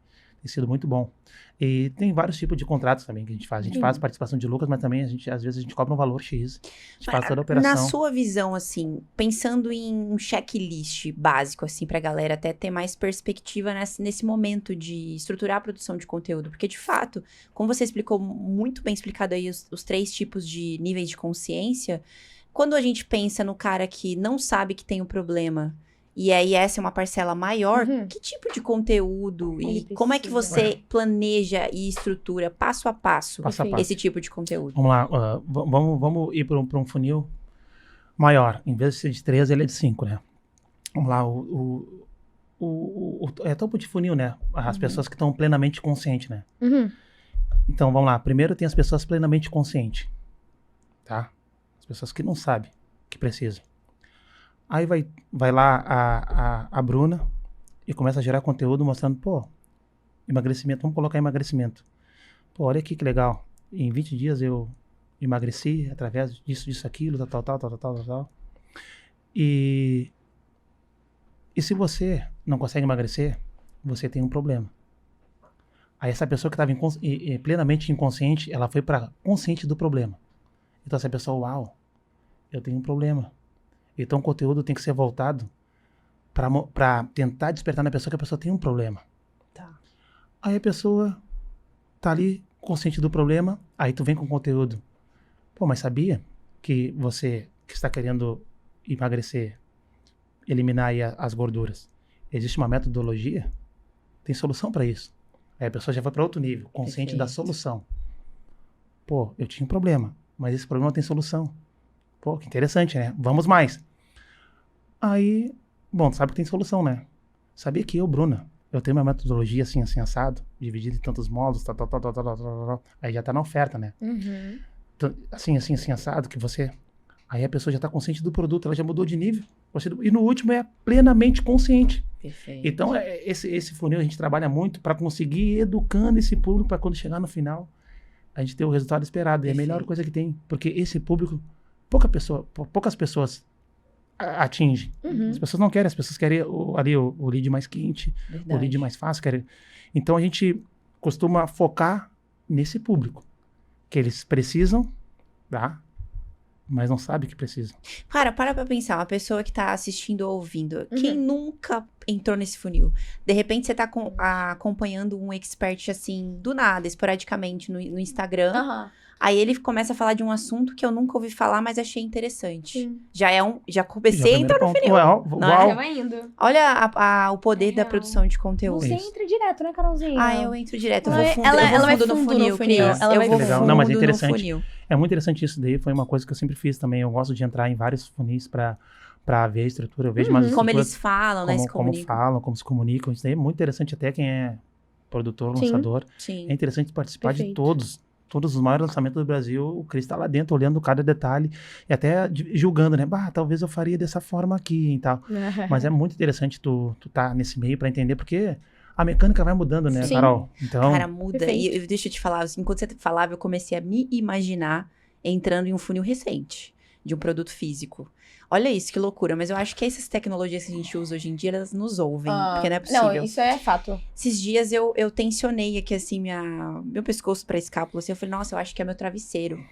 Speaker 2: sido muito bom. E tem vários tipos de contratos também que a gente faz. A gente faz participação de lucros, mas também às vezes a gente cobra um valor X. A gente faz toda a operação.
Speaker 1: Na sua visão, assim, pensando em um checklist básico, assim, pra galera até ter mais perspectiva nesse momento de estruturar a produção de conteúdo. Porque, de fato, como você explicou, muito bem explicado aí os 3 tipos de níveis de consciência, quando a gente pensa no cara que não sabe que tem um problema, e aí essa é uma parcela maior, que tipo de conteúdo e como é que você planeja e estrutura passo a passo esse tipo de conteúdo?
Speaker 2: Vamos lá, vamos ir para um funil maior. Em vez de ser de 3, ele é de 5, né? Vamos lá, é topo de funil, né? As pessoas que estão plenamente conscientes, né?
Speaker 3: Uhum.
Speaker 2: Então, vamos lá. Primeiro tem as pessoas plenamente conscientes, tá? As pessoas que não sabem que precisam. Aí vai lá a Bruna e começa a gerar conteúdo mostrando, pô, emagrecimento, vamos colocar emagrecimento. Pô, olha aqui que legal. Em 20 dias eu emagreci através disso, aquilo, tal. E se você não consegue emagrecer, você tem um problema. Aí essa pessoa que estava plenamente inconsciente, ela foi para consciente do problema. Então essa pessoa, uau, eu tenho um problema. Então o conteúdo tem que ser voltado para tentar despertar na pessoa que a pessoa tem um problema.
Speaker 1: Tá.
Speaker 2: Aí a pessoa tá ali consciente do problema, aí tu vem com conteúdo. Pô, mas sabia que você que está querendo emagrecer, eliminar aí as gorduras, existe uma metodologia? Tem solução para isso. Aí a pessoa já vai para outro nível, consciente da solução. Pô, eu tinha um problema, mas esse problema tem solução. Pô, que interessante, né? Vamos mais. Aí, bom, tu sabe que tem solução, né? Sabia que eu, Bruna, eu tenho uma metodologia assim, assado, dividida em tantos módulos, tal. Aí já tá na oferta, né?
Speaker 3: Uhum.
Speaker 2: Assim, assado, que você... Aí a pessoa já tá consciente do produto, ela já mudou de nível. E no último é plenamente consciente.
Speaker 1: Perfeito.
Speaker 2: Então, esse funil a gente trabalha muito para conseguir ir educando esse público para quando chegar no final, a gente ter o resultado esperado. É a melhor coisa que tem. Porque esse público, poucas pessoas atingem.
Speaker 3: Uhum.
Speaker 2: As pessoas não querem, as pessoas querem o lead mais quente,
Speaker 1: Verdade.
Speaker 2: o lead mais fácil. Então, a gente costuma focar nesse público, que eles precisam, tá? Mas não sabe que precisa.
Speaker 1: Cara, para pra pensar, uma pessoa que tá assistindo ou ouvindo, quem nunca entrou nesse funil? De repente você tá acompanhando um expert assim, do nada, esporadicamente no Instagram.
Speaker 3: Aham.
Speaker 1: Aí ele começa a falar de um assunto que eu nunca ouvi falar, mas achei interessante.
Speaker 3: Sim.
Speaker 1: Já comecei a entrar no funil.
Speaker 2: Uau.
Speaker 3: Já vai indo.
Speaker 1: Olha o poder
Speaker 3: É
Speaker 1: da
Speaker 3: real.
Speaker 1: produção de conteúdo.
Speaker 3: Você entra direto, né, Carolzinha?
Speaker 1: Ah, eu entro direto. Eu
Speaker 3: Ela
Speaker 1: vou
Speaker 3: vai-
Speaker 1: fundo,
Speaker 3: ela-
Speaker 1: eu vou
Speaker 3: ela vai
Speaker 1: fundo no
Speaker 3: fundo
Speaker 1: funil,
Speaker 3: no funil,
Speaker 1: Cris.
Speaker 3: ela
Speaker 1: Eu
Speaker 3: vai
Speaker 1: vou
Speaker 2: legal.
Speaker 1: fundo
Speaker 2: Não, mas é
Speaker 1: no
Speaker 2: interessante.
Speaker 1: funil.
Speaker 2: É muito interessante isso daí, foi uma coisa que eu sempre fiz também. Eu gosto de entrar em vários funis para ver a estrutura. Eu vejo mais
Speaker 1: Como
Speaker 2: estruturas,
Speaker 1: eles falam, né? Se
Speaker 2: como
Speaker 1: comunicam.
Speaker 2: falam, como se comunicam. Isso daí é muito interessante até quem é produtor,
Speaker 3: Sim.
Speaker 2: lançador.
Speaker 1: Sim.
Speaker 2: É interessante participar de
Speaker 3: Perfeito.
Speaker 2: todos os maiores lançamentos do Brasil. O Cris tá lá dentro, olhando cada detalhe e até julgando, né? Talvez eu faria dessa forma aqui e tal. Mas é muito interessante tu tá nesse meio para entender, porque a mecânica vai mudando, né,
Speaker 3: Sim.
Speaker 2: Carol? Então,
Speaker 1: Cara, muda.
Speaker 3: Perfeito.
Speaker 1: E deixa eu te falar, assim, enquanto você falava, eu comecei a me imaginar entrando em um funil recente de um produto físico. Olha isso, que loucura. Mas eu acho que essas tecnologias que a gente usa hoje em dia, elas nos ouvem. Porque não é possível.
Speaker 3: Não, isso é fato.
Speaker 1: Esses dias eu tensionei aqui, assim, meu pescoço pra escápula. Assim, eu falei, nossa, eu acho que é meu travesseiro.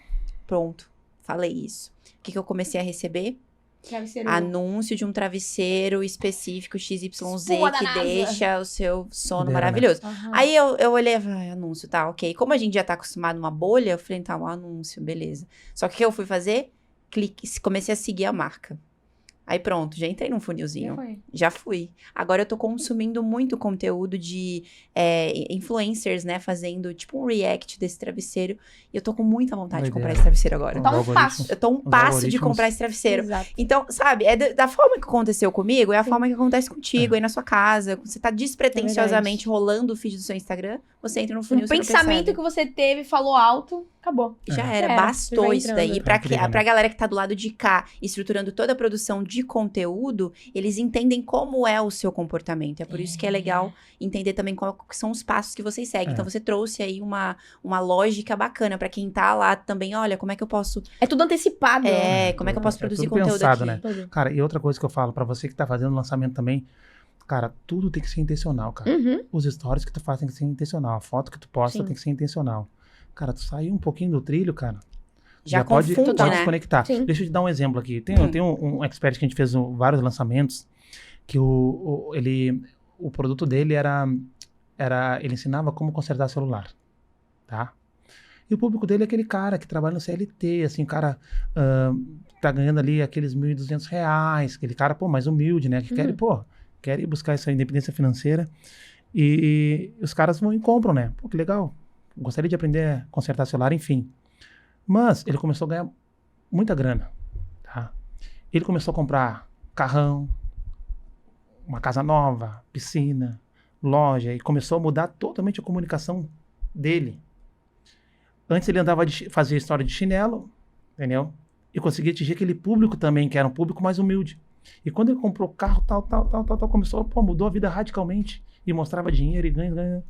Speaker 1: Pronto, falei isso. O que eu comecei a receber?
Speaker 3: Travesseiro.
Speaker 1: Anúncio de um travesseiro específico XYZ
Speaker 3: Espuma da
Speaker 1: que
Speaker 3: NASA.
Speaker 1: deixa o seu sono
Speaker 2: Dela.
Speaker 1: maravilhoso.
Speaker 3: Aham.
Speaker 1: Aí eu olhei e falei, anúncio, tá, ok. Como a gente já tá acostumado numa bolha, eu falei, tá, um anúncio, beleza. Só que o que eu fui fazer? Comecei a seguir a marca. Aí pronto, já entrei num funilzinho.
Speaker 3: Já foi.
Speaker 1: Já fui. Agora eu tô consumindo muito conteúdo de influencers, né? Fazendo tipo um react desse travesseiro. E eu tô com muita vontade de comprar esse travesseiro agora.
Speaker 3: Tá um
Speaker 2: algoritmos.
Speaker 3: passo.
Speaker 1: Eu tô um
Speaker 2: Os
Speaker 1: passo de
Speaker 2: algoritmos.
Speaker 1: comprar esse travesseiro.
Speaker 3: Exato.
Speaker 1: Então, sabe, é da forma que aconteceu comigo, é a
Speaker 3: Sim.
Speaker 1: forma que acontece contigo aí na sua casa. Você tá despretensiosamente
Speaker 3: É
Speaker 1: rolando o feed do seu Instagram, você entra no
Speaker 3: Um
Speaker 1: funil, você não
Speaker 3: pensamento
Speaker 1: percebe.
Speaker 3: que você teve, falou alto, acabou.
Speaker 1: Já
Speaker 2: É.
Speaker 1: era,
Speaker 3: É,
Speaker 1: bastou
Speaker 3: vai
Speaker 1: isso
Speaker 3: entrando.
Speaker 1: daí.
Speaker 2: Incrível,
Speaker 1: Pra
Speaker 2: né?
Speaker 1: galera que tá do lado de cá, estruturando toda a produção de conteúdo, eles entendem como é o seu comportamento. É por isso que é legal entender também quais são os passos que vocês seguem.
Speaker 2: É.
Speaker 1: Então, você trouxe aí uma lógica bacana pra quem tá lá também. Olha, como é que eu posso...
Speaker 3: É tudo antecipado.
Speaker 1: como é que eu posso
Speaker 2: É
Speaker 1: produzir
Speaker 2: tudo
Speaker 1: conteúdo
Speaker 2: pensado,
Speaker 1: aqui?
Speaker 2: né?
Speaker 3: Tudo.
Speaker 2: Cara, e outra coisa que eu falo pra você que tá fazendo lançamento também, cara, tudo tem que ser intencional, cara.
Speaker 3: Uhum.
Speaker 2: Os stories que tu faz tem que ser intencional. A foto que tu posta
Speaker 3: Sim.
Speaker 2: tem que ser intencional. Cara, tu sair um pouquinho do trilho, cara,
Speaker 1: Já
Speaker 2: pode
Speaker 1: confunde, né?
Speaker 2: desconectar.
Speaker 3: Sim.
Speaker 2: Deixa eu te dar um exemplo aqui. Tem um expert que a gente fez vários lançamentos, que o produto dele ele ensinava como consertar celular, tá? E o público dele é aquele cara que trabalha no CLT, assim, o cara tá ganhando ali aqueles R$1.200, aquele cara, pô, mais humilde, né? Que quer ir buscar essa independência financeira. E os caras vão e compram, né? Pô, que legal. Gostaria de aprender a consertar celular, enfim. Mas ele começou a ganhar muita grana, tá? Ele começou a comprar carrão, uma casa nova, piscina, loja, e começou a mudar totalmente a comunicação dele. Antes ele andava fazia história de chinelo, entendeu? E conseguia atingir aquele público também, que era um público mais humilde. E quando ele comprou carro, tal, começou, mudou a vida radicalmente. E mostrava dinheiro e ganha.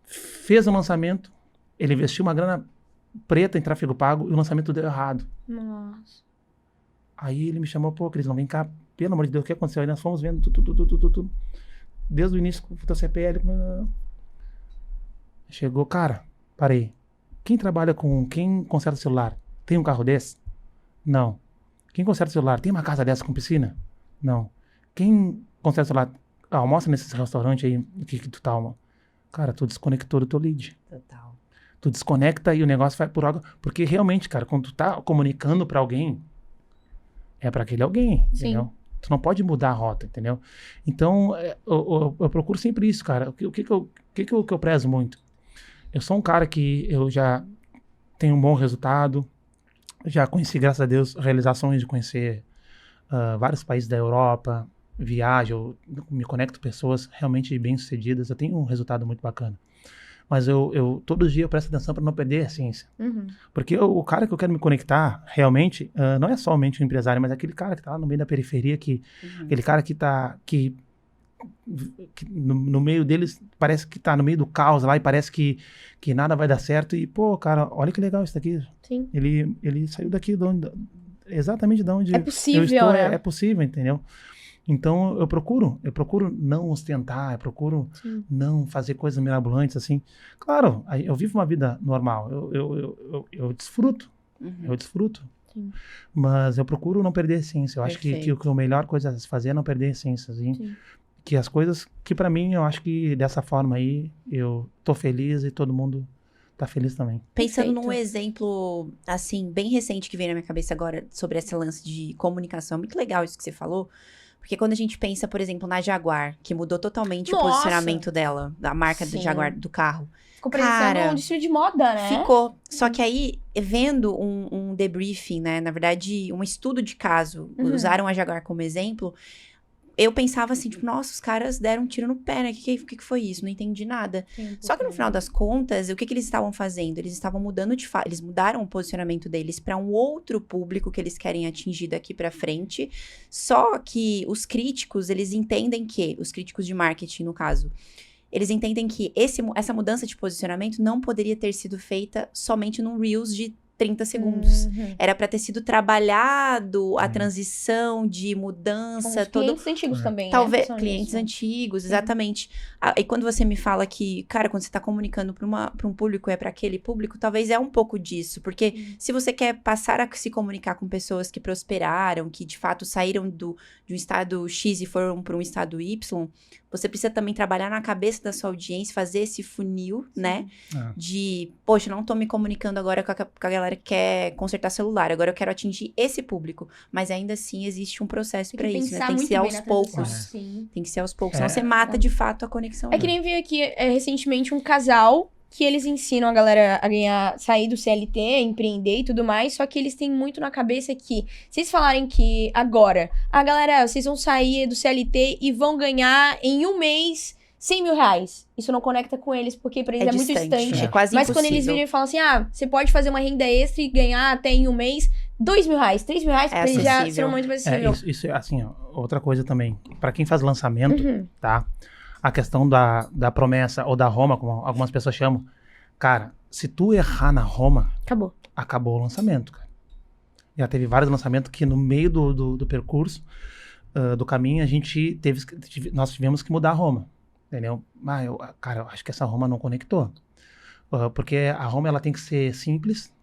Speaker 2: Fez o lançamento, ele investiu uma grana preta em tráfego pago e o lançamento deu errado.
Speaker 3: Nossa.
Speaker 2: Aí ele me chamou, pô, Cris, não vem cá, pelo amor de Deus, o que aconteceu? Aí nós fomos vendo tudo. Desde o início, o CPL. Chegou, cara, parei. Quem conserta celular? Tem um carro desse? Não. Quem conserta celular? Tem uma casa dessa com piscina? Não. Quem conserta celular? Almoça nesse restaurante aí que tu tá, cara, tu desconectou do teu lead.
Speaker 1: Total.
Speaker 2: Tu desconecta e o negócio vai por água. Porque realmente, cara, quando tu tá comunicando pra alguém, é pra aquele alguém,
Speaker 3: Sim.
Speaker 2: entendeu? Tu não pode mudar a rota, entendeu? Então, eu procuro sempre isso, cara. O que eu prezo muito? Eu sou um cara que eu já tenho um bom resultado, já conheci, graças a Deus, realizações de conhecer vários países da Europa, viajo, eu me conecto com pessoas realmente bem-sucedidas, eu tenho um resultado muito bacana. Mas todo dia eu presto atenção para não perder a essência.
Speaker 3: Uhum.
Speaker 2: Porque o cara que eu quero me conectar, realmente, não é somente um empresário, mas aquele cara que tá lá no meio da periferia, aquele cara que tá... Que no meio deles, parece que tá no meio do caos lá e parece que nada vai dar certo. E, pô, cara, olha que legal isso daqui.
Speaker 3: Sim.
Speaker 2: Ele saiu daqui exatamente de onde
Speaker 3: É possível,
Speaker 2: eu estou,
Speaker 3: né?
Speaker 2: é possível, entendeu? Então, eu procuro não ostentar, eu procuro
Speaker 3: Sim.
Speaker 2: não fazer coisas mirabolantes, assim. Claro, eu vivo uma vida normal, eu desfruto, eu desfruto.
Speaker 3: Sim.
Speaker 2: Mas eu procuro não perder a essência. Eu acho que a melhor coisa a se fazer é não perder a essência, assim.
Speaker 3: Sim.
Speaker 2: Que as coisas, que pra mim, eu acho que dessa forma aí, eu tô feliz e todo mundo tá feliz também.
Speaker 1: Pensando num
Speaker 3: Perfeito.
Speaker 1: exemplo, assim, bem recente que vem na minha cabeça agora sobre esse lance de comunicação. Muito legal isso que você falou. Porque quando a gente pensa, por exemplo, na Jaguar, que mudou totalmente o
Speaker 3: Nossa!
Speaker 1: posicionamento dela, da marca do
Speaker 3: Sim.
Speaker 1: Jaguar, do carro.
Speaker 3: Ficou parecendo
Speaker 1: Cara,
Speaker 3: um desfile de moda, né?
Speaker 1: Ficou. Só que aí, vendo um debriefing, né? Na verdade, um estudo de caso, usaram a Jaguar como exemplo. Eu pensava assim, tipo, nossa, os caras deram um tiro no pé, né? O que foi isso? Não entendi nada.
Speaker 3: Sim,
Speaker 1: Só que no final das contas, o que eles estavam fazendo? Eles estavam mudando eles mudaram o posicionamento deles para um outro público que eles querem atingir daqui para frente. Só que os críticos, eles entendem que, os críticos de marketing, no caso, eles entendem que essa mudança de posicionamento não poderia ter sido feita somente num Reels de 30 segundos. Era para ter sido trabalhado a transição de mudança.
Speaker 3: Com clientes antigos também,
Speaker 1: talvez,
Speaker 3: né?
Speaker 1: clientes antigos, exatamente. E quando você me fala que, cara, quando você tá comunicando para um público, é para aquele público, talvez é um pouco disso. Porque se você quer passar a se comunicar com pessoas que prosperaram, que de fato saíram de um estado X e foram para um estado Y, você precisa também trabalhar na cabeça da sua audiência, fazer esse funil, né? De, poxa, não tô me comunicando agora com a galera que quer consertar celular, agora eu quero atingir esse público. Mas ainda assim existe um processo pra isso, né? Tem que ser aos poucos.
Speaker 3: Sim.
Speaker 1: Tem que ser aos poucos, senão você mata de fato a conexão.
Speaker 3: É que nem veio aqui recentemente um casal que eles ensinam a galera a sair do CLT, empreender e tudo mais, só que eles têm muito na cabeça que, se eles falarem que agora, galera, vocês vão sair do CLT e vão ganhar em um mês 100 mil reais. Isso não conecta com eles, porque pra eles é muito distante.
Speaker 1: É quase
Speaker 3: Mas
Speaker 1: impossível.
Speaker 3: quando eles viram e falam assim, você pode fazer uma renda extra e ganhar até em um mês 2 mil reais, 3 mil reais, pra eles já serão muito mais acessível.
Speaker 2: Isso é assim, ó, outra coisa também. Pra quem faz lançamento, tá? A questão da promessa ou da Roma, como algumas pessoas chamam. Cara, se tu errar na Roma, acabou o lançamento, cara. Já teve vários lançamentos que no meio do percurso, do caminho, nós tivemos que mudar a Roma. Entendeu? Cara, eu acho que essa Roma não conectou. Porque a Roma, ela tem que ser simples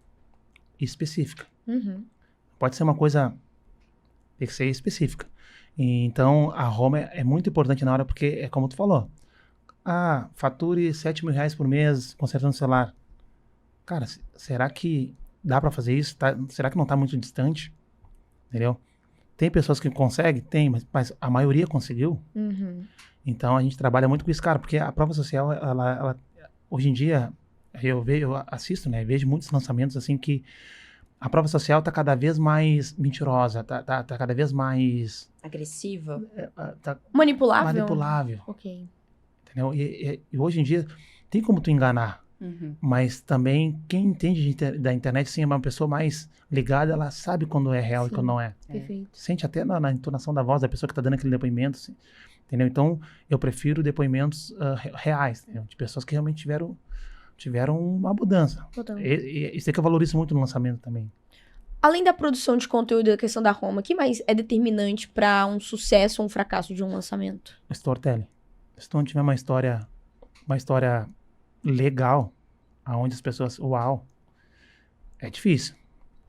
Speaker 2: e específica. Pode ser uma coisa... Tem que ser específica. Então, a Roma é muito importante na hora, porque é como tu falou. Fature 7 mil reais por mês consertando o celular. Cara, será que dá pra fazer isso? Será que não tá muito distante? Entendeu? Tem pessoas que conseguem? Tem, mas a maioria conseguiu. Então, a gente trabalha muito com isso, cara, porque a prova social, ela hoje em dia, eu assisto, né? Vejo muitos lançamentos, assim, que A prova social tá cada vez mais mentirosa, tá cada vez mais
Speaker 1: Agressiva?
Speaker 2: tá
Speaker 3: Manipulável?
Speaker 2: manipulável,
Speaker 3: Ok.
Speaker 2: entendeu? E hoje em dia tem como tu enganar, mas também quem entende da internet, sim, é uma pessoa mais ligada, ela sabe quando é real e
Speaker 3: Sim.
Speaker 2: quando não é.
Speaker 3: Perfeito.
Speaker 2: Sente até na entonação da voz da pessoa que tá dando aquele depoimento, assim, entendeu? Então, eu prefiro depoimentos reais, entendeu? De pessoas que realmente tiveram uma mudança.
Speaker 3: Total.
Speaker 2: Isso é que eu valorizo muito no lançamento também.
Speaker 3: Além da produção de conteúdo e da questão da Roma, o que mais é determinante para um sucesso ou um fracasso de um lançamento?
Speaker 2: Storytelling. Se tu não tiver uma história legal, aonde as pessoas, uau, é difícil.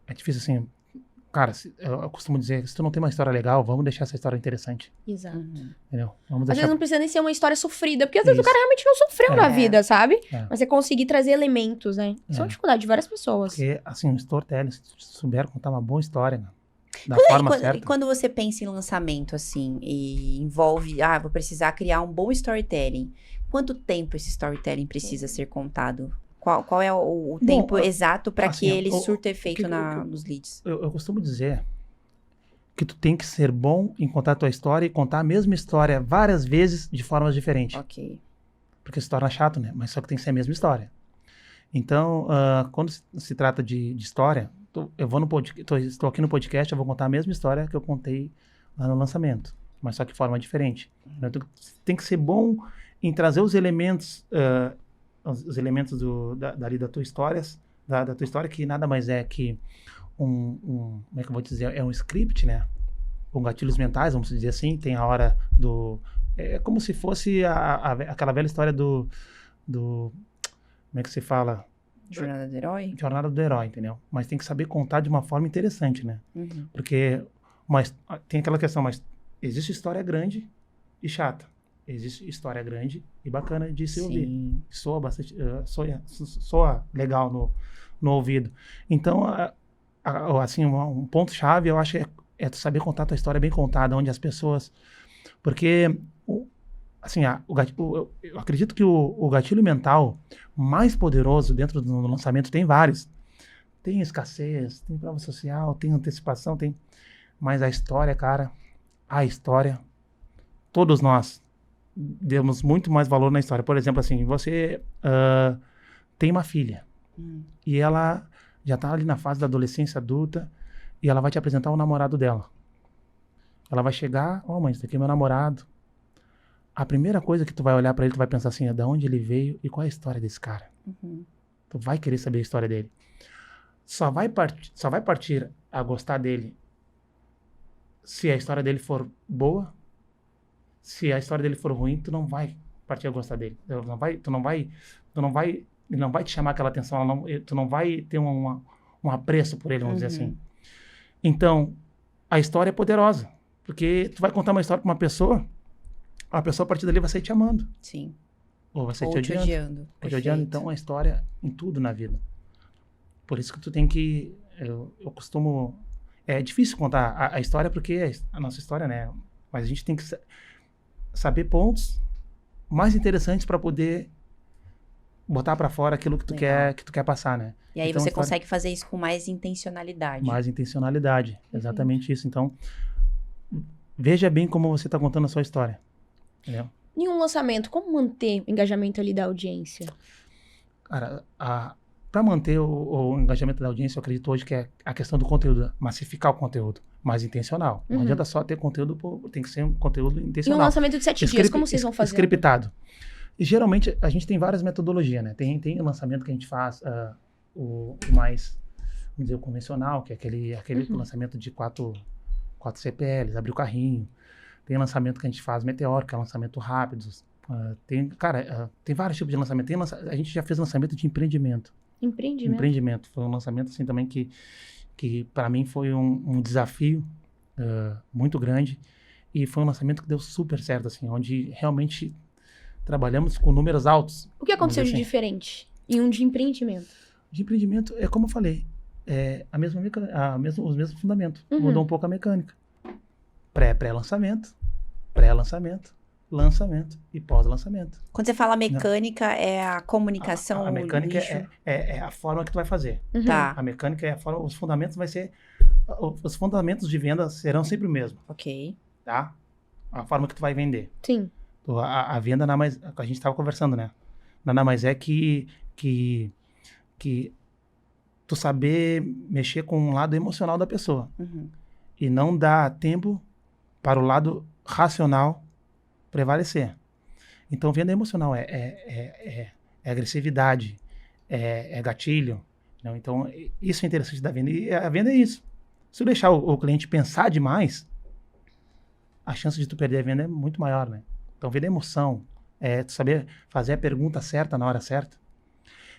Speaker 2: É difícil assim, cara, eu costumo dizer, se tu não tem uma história legal, vamos deixar essa história interessante,
Speaker 3: Exato.
Speaker 2: entendeu? Vamos
Speaker 3: Às
Speaker 2: deixar...
Speaker 3: vezes não precisa nem ser uma história sofrida, porque às vezes o
Speaker 2: Isso.
Speaker 3: cara realmente não sofreu na vida, sabe?
Speaker 2: É.
Speaker 3: Mas você conseguir trazer elementos, né? Isso é uma dificuldade de várias pessoas.
Speaker 2: Porque, assim, o storytelling, se tu souber contar uma boa história, né, da
Speaker 1: E
Speaker 2: forma
Speaker 1: quando,
Speaker 2: certa...
Speaker 1: e quando você pensa em lançamento, assim, e envolve, vou precisar criar um bom storytelling. Quanto tempo esse storytelling precisa ser contado? Qual é o tempo exato para
Speaker 2: assim,
Speaker 1: que ele surta
Speaker 2: o
Speaker 1: efeito
Speaker 2: que-
Speaker 1: nos leads?
Speaker 2: Eu costumo dizer que tu tem que ser bom em contar a tua história e contar a mesma história várias vezes de formas diferentes.
Speaker 1: Ok.
Speaker 2: Porque se torna chato, né? Mas só que tem que ser a mesma história. Então, quando se trata de história, eu vou estou aqui no podcast, eu vou contar a mesma história que eu contei lá no lançamento, mas só que de forma diferente. Então, tem que ser bom em trazer os elementos, os elementos dali da tua história, da tua história, que nada mais é que como é que eu vou dizer? É um script, né? Com gatilhos mentais, vamos dizer assim. Tem a hora é como se fosse aquela velha história do como é que se fala?
Speaker 1: Jornada do herói?
Speaker 2: Jornada do herói, entendeu? Mas tem que saber contar de uma forma interessante, né? Porque tem aquela questão, mas existe história grande e chata. Existe história grande e bacana de se ouvir. Soa bastante, soa legal no ouvido. Então, assim, um ponto-chave, eu acho, é tu saber contar a tua história bem contada, onde as pessoas... Porque, assim, eu acredito que o gatilho mental mais poderoso dentro do lançamento tem vários. Tem escassez, tem prova social, tem antecipação, mas a história, cara, todos nós demos muito mais valor na história. Por exemplo, assim, você tem uma filha e ela já tá ali na fase da adolescência adulta e ela vai te apresentar o namorado dela. Ela vai chegar, mãe, esse aqui é meu namorado. A primeira coisa que tu vai olhar pra ele, tu vai pensar assim, de onde ele veio e qual é a história desse cara. Tu vai querer saber a história dele. Só vai partir a gostar dele se a história dele for boa. Se a história dele for ruim, tu não vai partir a gostar dele. Ele não vai te chamar aquela atenção, tu não vai ter um apreço por ele, vamos dizer assim. Então, a história é poderosa, porque tu vai contar uma história pra uma pessoa, a pessoa a partir dali vai sair te amando.
Speaker 1: Sim.
Speaker 2: Ou vai sair
Speaker 1: Ou
Speaker 2: te
Speaker 1: te
Speaker 2: odiando.
Speaker 1: odiando.
Speaker 2: Então, a história em tudo na vida. Por isso que tu tem que... Eu costumo... É difícil contar a história, porque a nossa história, né? Mas a gente tem que saber pontos mais interessantes para poder botar para fora aquilo que tu quer passar, né?
Speaker 1: E aí
Speaker 2: então,
Speaker 1: você consegue fazer isso com mais intencionalidade.
Speaker 2: Mais intencionalidade, exatamente isso. Então, veja bem como você está contando a sua história. Entendeu?
Speaker 3: Em um lançamento, como manter o engajamento ali da audiência?
Speaker 2: Cara, para manter o engajamento da audiência, eu acredito hoje que é a questão do conteúdo, massificar o conteúdo, mais intencional. Não adianta só ter conteúdo, tem que ser um conteúdo intencional.
Speaker 3: E um lançamento de 7 dias, como vocês vão fazer?
Speaker 2: Scriptado. E geralmente a gente tem várias metodologias, né? Tem o lançamento que a gente faz, o mais, vamos dizer, o convencional, que é aquele lançamento de 4 CPLs, abrir o carrinho. Tem lançamento que a gente faz meteórico, que é lançamento rápido. Tem vários tipos de lançamento. A gente já fez lançamento de empreendimento. Empreendimento. Foi um lançamento assim também que para mim foi um desafio muito grande. E foi um lançamento que deu super certo, assim, onde realmente trabalhamos com números altos.
Speaker 3: O que aconteceu de diferente em um de empreendimento?
Speaker 2: De empreendimento, é como eu falei, os mesmos fundamentos. Mudou um pouco a mecânica. Pré-lançamento, lançamento e pós-lançamento.
Speaker 1: Quando você fala mecânica, é a comunicação,
Speaker 2: A mecânica
Speaker 1: o nicho?
Speaker 2: é a forma que tu vai fazer.
Speaker 3: Uhum.
Speaker 1: Tá,
Speaker 2: A mecânica é a forma, os fundamentos vai ser, os fundamentos de venda serão sempre o mesmo,
Speaker 1: ok.
Speaker 2: tá? A forma que tu vai vender.
Speaker 3: Sim.
Speaker 2: A venda nada mais, a gente estava conversando, né? Nada mais é que tu saber mexer com o lado emocional da pessoa
Speaker 1: Uhum.
Speaker 2: e não dar tempo para o lado racional prevalecer. Então, venda emocional é agressividade, é gatilho. Não? Então, isso é interessante da venda. E a venda é isso. Se eu deixar o cliente pensar demais, a chance de tu perder a venda é muito maior, né? Então, venda é emoção, é tu saber fazer a pergunta certa na hora certa.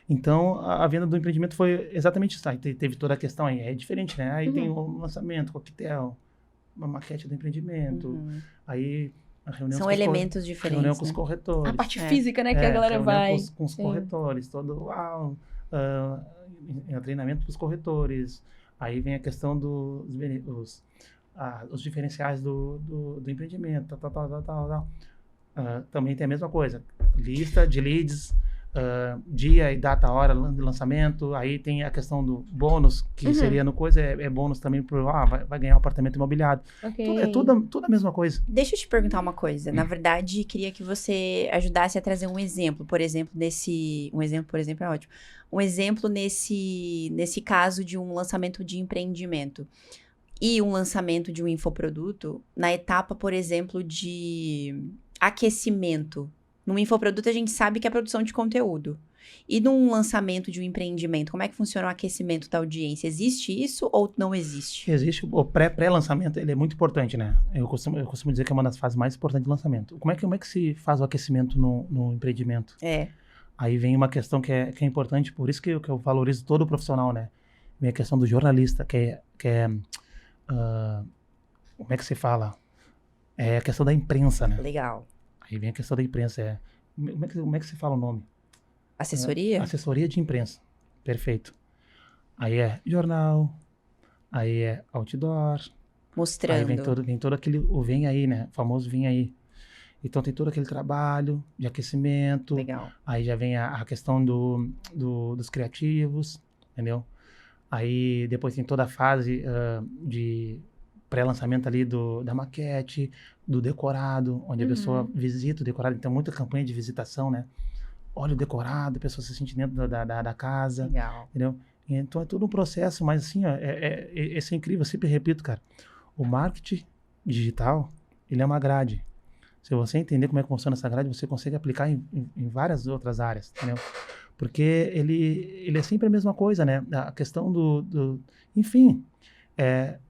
Speaker 2: Então, a venda do empreendimento foi exatamente isso. Aí teve toda a questão aí, é diferente, né? Aí tem o lançamento, coquetel, uma maquete do empreendimento,
Speaker 1: Uhum.
Speaker 2: aí a reunião
Speaker 1: São
Speaker 2: com os
Speaker 1: elementos
Speaker 2: reunião
Speaker 1: diferentes,
Speaker 2: com os
Speaker 1: né?
Speaker 2: corretores.
Speaker 3: A parte
Speaker 1: É.
Speaker 3: física, né, que a galera
Speaker 2: reunião
Speaker 3: vai.
Speaker 2: com os
Speaker 3: Sim.
Speaker 2: corretores, todo treinamento para os corretores. Aí vem a questão os diferenciais do empreendimento, tal. Também tem a mesma coisa, lista de leads, dia e data, hora de lançamento. Aí tem a questão do bônus, que seria no coisa, é bônus também vai ganhar um apartamento imobiliário.
Speaker 3: Ok.
Speaker 2: É tudo a mesma coisa.
Speaker 1: Deixa eu te perguntar uma coisa. Na verdade, queria que você ajudasse a trazer um exemplo. Por exemplo, um exemplo, por exemplo, é ótimo. Um exemplo nesse caso de um lançamento de empreendimento e um lançamento de um infoproduto na etapa, por exemplo, de aquecimento. No infoproduto, a gente sabe que é a produção de conteúdo. E num lançamento de um empreendimento, como é que funciona o aquecimento da audiência? Existe isso ou não existe?
Speaker 2: Existe o pré-lançamento, ele é muito importante, né? Eu costumo dizer que é uma das fases mais importantes do lançamento. Como é que se faz o aquecimento no empreendimento? Aí vem uma questão que é importante, por isso que eu valorizo todo o profissional, né? Vem a questão do jornalista, como é que se fala? É a questão da imprensa, né?
Speaker 1: Legal.
Speaker 2: Aí vem a questão da imprensa, como é que se fala o nome?
Speaker 1: Assessoria?
Speaker 2: Assessoria de imprensa. Perfeito. Aí é jornal, aí é outdoor.
Speaker 1: Mostrando.
Speaker 2: Aí vem todo aquele, o vem aí, né? O famoso vem aí. Então tem todo aquele trabalho de aquecimento.
Speaker 1: Legal.
Speaker 2: Aí já vem a questão dos criativos, entendeu? Aí depois tem toda a fase de pré-lançamento ali da maquete, do decorado, onde a pessoa visita o decorado. Então, muita campanha de visitação, né? Olha o decorado, a pessoa se sente dentro da casa,
Speaker 1: Legal.
Speaker 2: entendeu? Então, é tudo um processo, mas assim, ó, isso é incrível, eu sempre repito, cara. O marketing digital, ele é uma grade. Se você entender como é que funciona essa grade, você consegue aplicar em várias outras áreas, entendeu? Porque ele é sempre a mesma coisa, né? A questão enfim,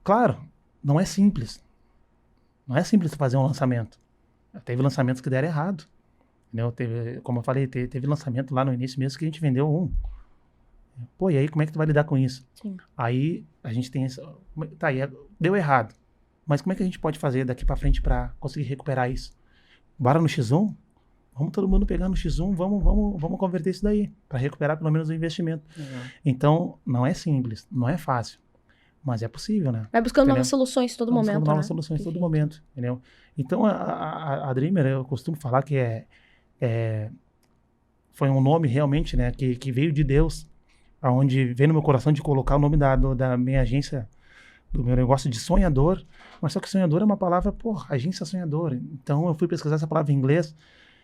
Speaker 2: claro, não é simples. Não é simples fazer um lançamento. Teve lançamentos que deram errado. Entendeu? Como eu falei, teve lançamento lá no início mesmo que a gente vendeu um. Pô, e aí como é que tu vai lidar com isso?
Speaker 3: Sim.
Speaker 2: Aí a gente tem tá, deu errado. Mas como é que a gente pode fazer daqui pra frente pra conseguir recuperar isso? Bora no X1? Vamos todo mundo pegar no X1, vamos converter isso daí, para recuperar pelo menos o investimento. Então, não é simples, não é fácil, mas é possível, né?
Speaker 3: Vai buscando
Speaker 2: Entendeu?
Speaker 3: novas soluções todo momento,
Speaker 2: buscando novas
Speaker 3: né?
Speaker 2: soluções todo
Speaker 3: Perfeito.
Speaker 2: momento, entendeu? Então, a Dreamer, eu costumo falar que foi um nome realmente, né, que veio de Deus, aonde veio no meu coração de colocar o nome da minha agência, do meu negócio de sonhador, mas só que sonhador é uma palavra, agência sonhadora. Então eu fui pesquisar essa palavra em inglês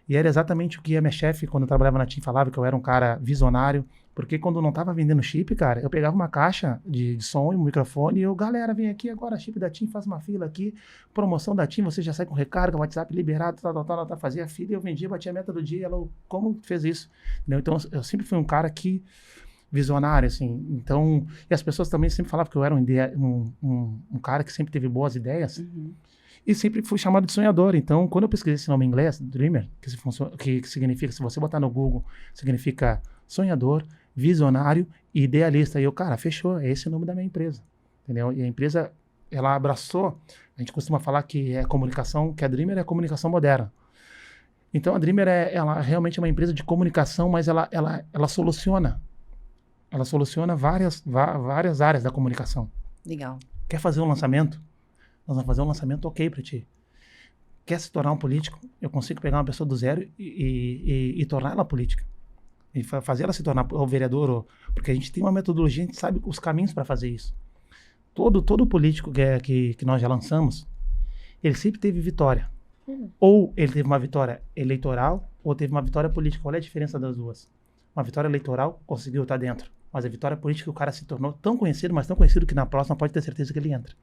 Speaker 2: e era exatamente o que a minha chefe, quando eu trabalhava na TIM, falava, que eu era um cara visionário, porque quando eu não tava vendendo chip, cara, eu pegava uma caixa de som e um microfone e galera, vem aqui agora, chip da TIM, faz uma fila aqui, promoção da TIM, você já sai com recarga, WhatsApp liberado, tal, fazia a fila e eu vendia, batia a meta do dia, ela, como fez isso? Entendeu? Então eu sempre fui um cara que visionário, assim, então, e as pessoas também sempre falavam que eu era um cara que sempre teve boas ideias, e sempre fui chamado de sonhador. Então, quando eu pesquisei esse nome em inglês, Dreamer, que significa, se você botar no Google, significa sonhador, visionário e idealista, e eu, cara, fechou, é esse o nome da minha empresa, entendeu? E a empresa, ela abraçou, a gente costuma falar que a Dreamer é a comunicação moderna. Então, a Dreamer, ela realmente é uma empresa de comunicação, mas ela soluciona. Ela soluciona várias áreas da comunicação.
Speaker 1: Legal.
Speaker 2: Quer fazer um lançamento? Nós vamos fazer um lançamento ok para ti. quer se tornar um político, eu consigo pegar uma pessoa do zero e tornar ela política. E fazer ela se tornar o vereador, porque a gente tem uma metodologia, a gente sabe os caminhos para fazer isso. Todo político que nós já lançamos, ele sempre teve vitória. Ou ele teve uma vitória eleitoral, ou teve uma vitória política. Qual é a diferença das duas? Uma vitória eleitoral conseguiu estar dentro, mas a vitória política, o cara se tornou tão conhecido, mas tão conhecido que na próxima pode ter certeza que ele entra.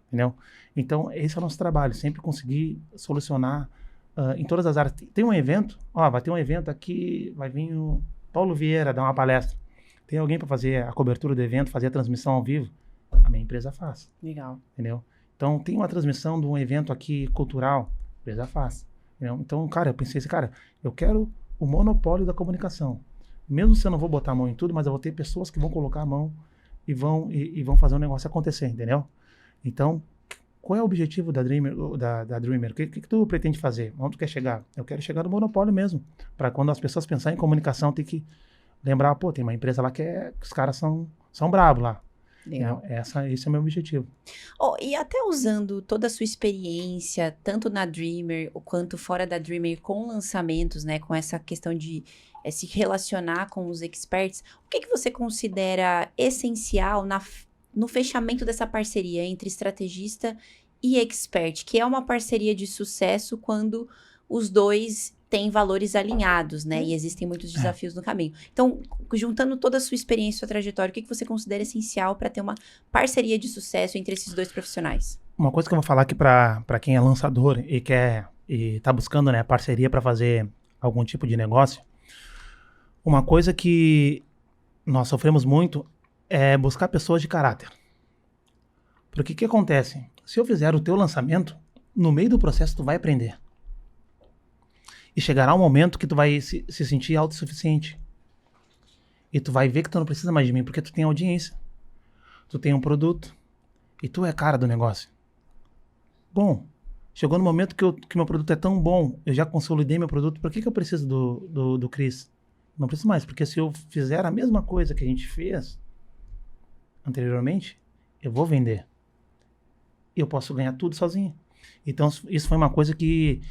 Speaker 2: Entendeu? Então, esse é o nosso trabalho, sempre conseguir solucionar em todas as áreas. Tem um evento, vai ter um evento aqui, vai vir o Paulo Vieira dar uma palestra. Tem alguém para fazer a cobertura do evento, fazer a transmissão ao vivo? A minha empresa faz.
Speaker 1: Legal.
Speaker 2: Entendeu? Então, tem uma transmissão de um evento aqui cultural, a empresa faz. Entendeu? Então, cara, eu pensei assim, cara, eu quero o monopólio da comunicação. Mesmo se eu não vou botar a mão em tudo, mas eu vou ter pessoas que vão colocar a mão e vão fazer o negócio acontecer, entendeu? Então, qual é o objetivo da Dreamer? O que tu pretende fazer? Onde tu quer chegar? Eu quero chegar no monopólio mesmo. Para quando as pessoas pensarem em comunicação, tem que lembrar, tem uma empresa lá que os caras são bravos lá.
Speaker 1: Legal.
Speaker 2: Esse é o meu objetivo.
Speaker 1: E até usando toda a sua experiência, tanto na Dreamer quanto fora da Dreamer, com lançamentos, né? Com essa questão de se relacionar com os experts, o que você considera essencial no fechamento dessa parceria entre estrategista e expert, que é uma parceria de sucesso quando os dois têm valores alinhados, né? E existem muitos desafios no caminho. Então, juntando toda a sua experiência e sua trajetória, o que você considera essencial para ter uma parceria de sucesso entre esses dois profissionais?
Speaker 2: Uma coisa que eu vou falar aqui para quem é lançador e tá buscando, né, parceria para fazer algum tipo de negócio, uma coisa que nós sofremos muito é buscar pessoas de caráter. Porque o que acontece? Se eu fizer o teu lançamento, no meio do processo tu vai aprender. E chegará um momento que tu vai se sentir autossuficiente. E tu vai ver que tu não precisa mais de mim, porque tu tem audiência. Tu tem um produto. E tu é cara do negócio. Bom, chegou no momento que meu produto é tão bom, eu já consolidei meu produto, por que eu preciso do Cris? Não preciso mais, porque se eu fizer a mesma coisa que a gente fez anteriormente, eu vou vender. E eu posso ganhar tudo sozinho. Então, isso foi uma coisa que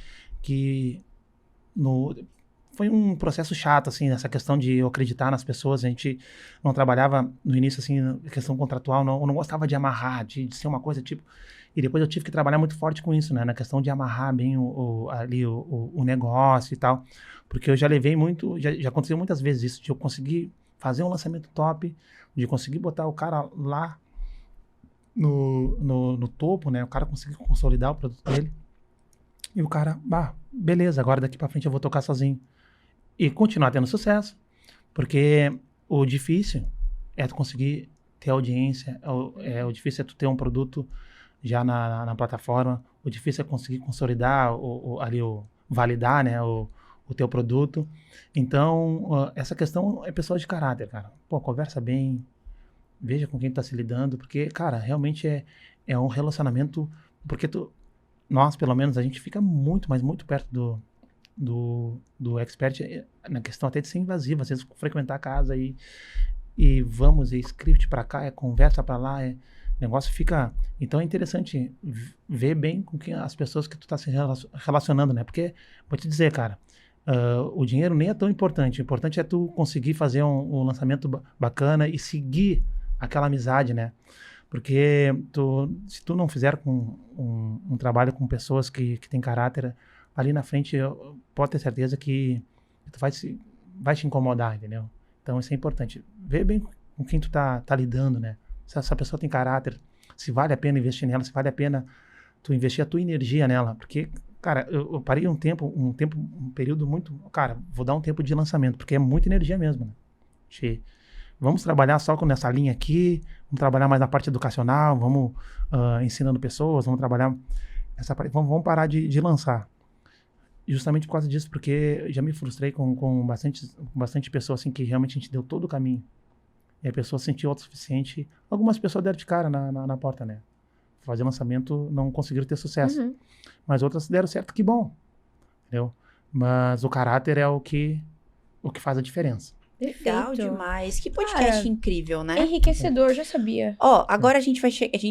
Speaker 2: foi um processo chato, assim, nessa questão de eu acreditar nas pessoas. A gente não trabalhava no início, assim, na questão contratual, eu não gostava de amarrar, de ser uma coisa tipo... E depois eu tive que trabalhar muito forte com isso, né? Na questão de amarrar bem o negócio e tal. Porque eu já levei muito, já aconteceu muitas vezes isso, de eu conseguir fazer um lançamento top, de conseguir botar o cara lá no topo, né? O cara conseguir consolidar o produto dele. E o cara, beleza, agora daqui pra frente eu vou tocar sozinho. E continuar tendo sucesso. Porque o difícil é tu conseguir ter audiência, o difícil é tu ter um produto já na plataforma, o difícil é conseguir consolidar, validar, né, o teu produto. Então, essa questão é pessoa de caráter, cara. Conversa bem, veja com quem tu tá se lidando, porque, cara, realmente é um relacionamento, porque nós, pelo menos, a gente fica muito, mas muito perto do expert, na questão até de ser invasivo, às vezes frequentar a casa e script pra cá, conversa pra lá, negócio fica... Então é interessante ver bem com as pessoas que tu tá se relacionando, né? Porque, vou te dizer, cara, o dinheiro nem é tão importante. O importante é tu conseguir fazer um lançamento bacana e seguir aquela amizade, né? Porque se tu não fizer com um trabalho com pessoas que têm caráter, ali na frente pode ter certeza que tu vai te incomodar, entendeu? Então isso é importante. Vê bem com quem tu tá lidando, né? Se essa pessoa tem caráter, se vale a pena investir nela, se vale a pena tu investir a tua energia nela. Porque, cara, eu parei um período muito... Cara, vou dar um tempo de lançamento, porque é muita energia mesmo, né? Vamos trabalhar só nessa linha aqui, vamos trabalhar mais na parte educacional, vamos ensinando pessoas, vamos trabalhar essa parte, vamos parar de lançar. Justamente por causa disso, porque já me frustrei com bastante pessoas assim, que realmente a gente deu todo o caminho. E a pessoa se sentiu autossuficiente. Algumas pessoas deram de cara na porta, né? Fazer lançamento, não conseguiram ter sucesso.
Speaker 3: Uhum.
Speaker 2: Mas outras deram certo, que bom. Entendeu? Mas o caráter é o que faz a diferença.
Speaker 1: Legal
Speaker 3: Perfeito.
Speaker 1: demais. Que podcast
Speaker 3: Cara,
Speaker 1: incrível, né?
Speaker 3: Enriquecedor, já sabia.
Speaker 1: Ó, agora a gente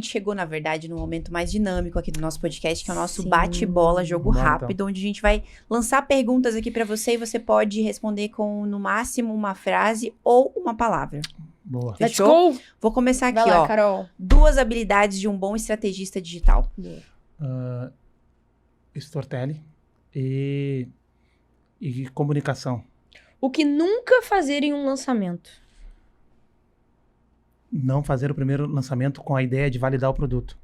Speaker 1: chegou, na verdade, no momento mais dinâmico aqui do nosso podcast, que é o nosso
Speaker 3: Sim.
Speaker 1: bate-bola, jogo
Speaker 2: Vamos lá,
Speaker 1: rápido, onde a gente vai lançar perguntas aqui pra você e você pode responder com, no máximo, uma frase ou uma palavra.
Speaker 2: Boa.
Speaker 3: Let's
Speaker 1: Fechou?
Speaker 3: go!
Speaker 1: Vou começar aqui,
Speaker 3: Vai lá,
Speaker 1: ó.
Speaker 3: Carol.
Speaker 1: 2 habilidades de um bom estrategista digital.
Speaker 2: Storytelling e comunicação.
Speaker 3: O que nunca fazer em um lançamento?
Speaker 2: Não fazer o primeiro lançamento com a ideia de validar o produto.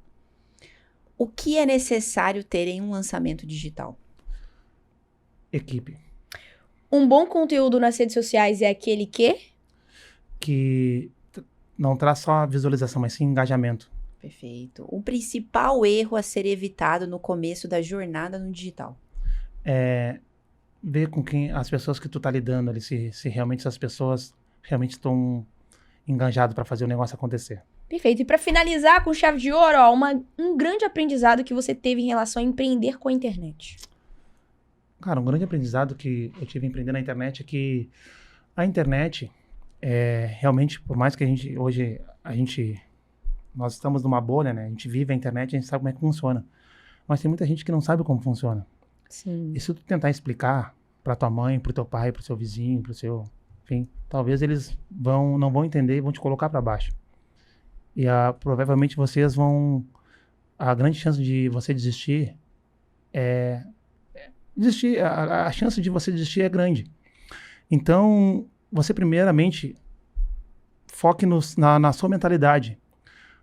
Speaker 1: O que é necessário ter em um lançamento digital?
Speaker 2: Equipe.
Speaker 3: Um bom conteúdo nas redes sociais é aquele
Speaker 2: Que não traz só visualização, mas sim engajamento.
Speaker 1: Perfeito. O principal erro a ser evitado no começo da jornada no digital.
Speaker 2: Ver com quem as pessoas que tu tá lidando ali, se realmente essas pessoas realmente estão engajadas para fazer o negócio acontecer.
Speaker 3: Perfeito. E pra finalizar com chave de ouro, ó, um grande aprendizado que você teve em relação a empreender com a internet.
Speaker 2: Cara, um grande aprendizado que eu tive empreendendo na internet é que a internet, realmente, por mais que nós estamos numa bolha, né? A gente vive a internet, a gente sabe como é que funciona. Mas tem muita gente que não sabe como funciona.
Speaker 3: Sim.
Speaker 2: E se tu tentar explicar pra tua mãe, pro teu pai, pro seu vizinho, pro seu... Enfim, talvez eles não vão entender e vão te colocar pra baixo. E provavelmente vocês vão... A grande chance de você desistir a chance de você desistir é grande. Então, você primeiramente foque na sua mentalidade.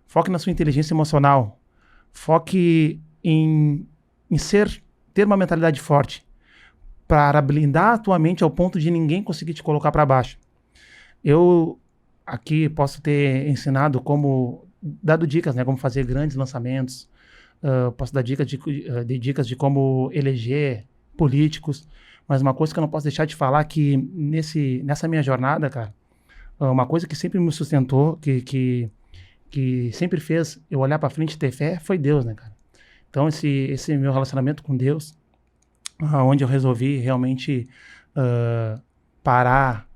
Speaker 2: Foque na sua inteligência emocional. Foque em ter uma mentalidade forte para blindar a tua mente ao ponto de ninguém conseguir te colocar para baixo. Eu aqui posso ter ensinado dado dicas, né, como fazer grandes lançamentos, posso dar dicas de como eleger políticos, mas uma coisa que eu não posso deixar de falar é que nessa minha jornada, cara, uma coisa que sempre me sustentou, que sempre fez eu olhar para frente e ter fé, foi Deus, né, cara? Então, esse meu relacionamento com Deus, onde eu resolvi realmente parar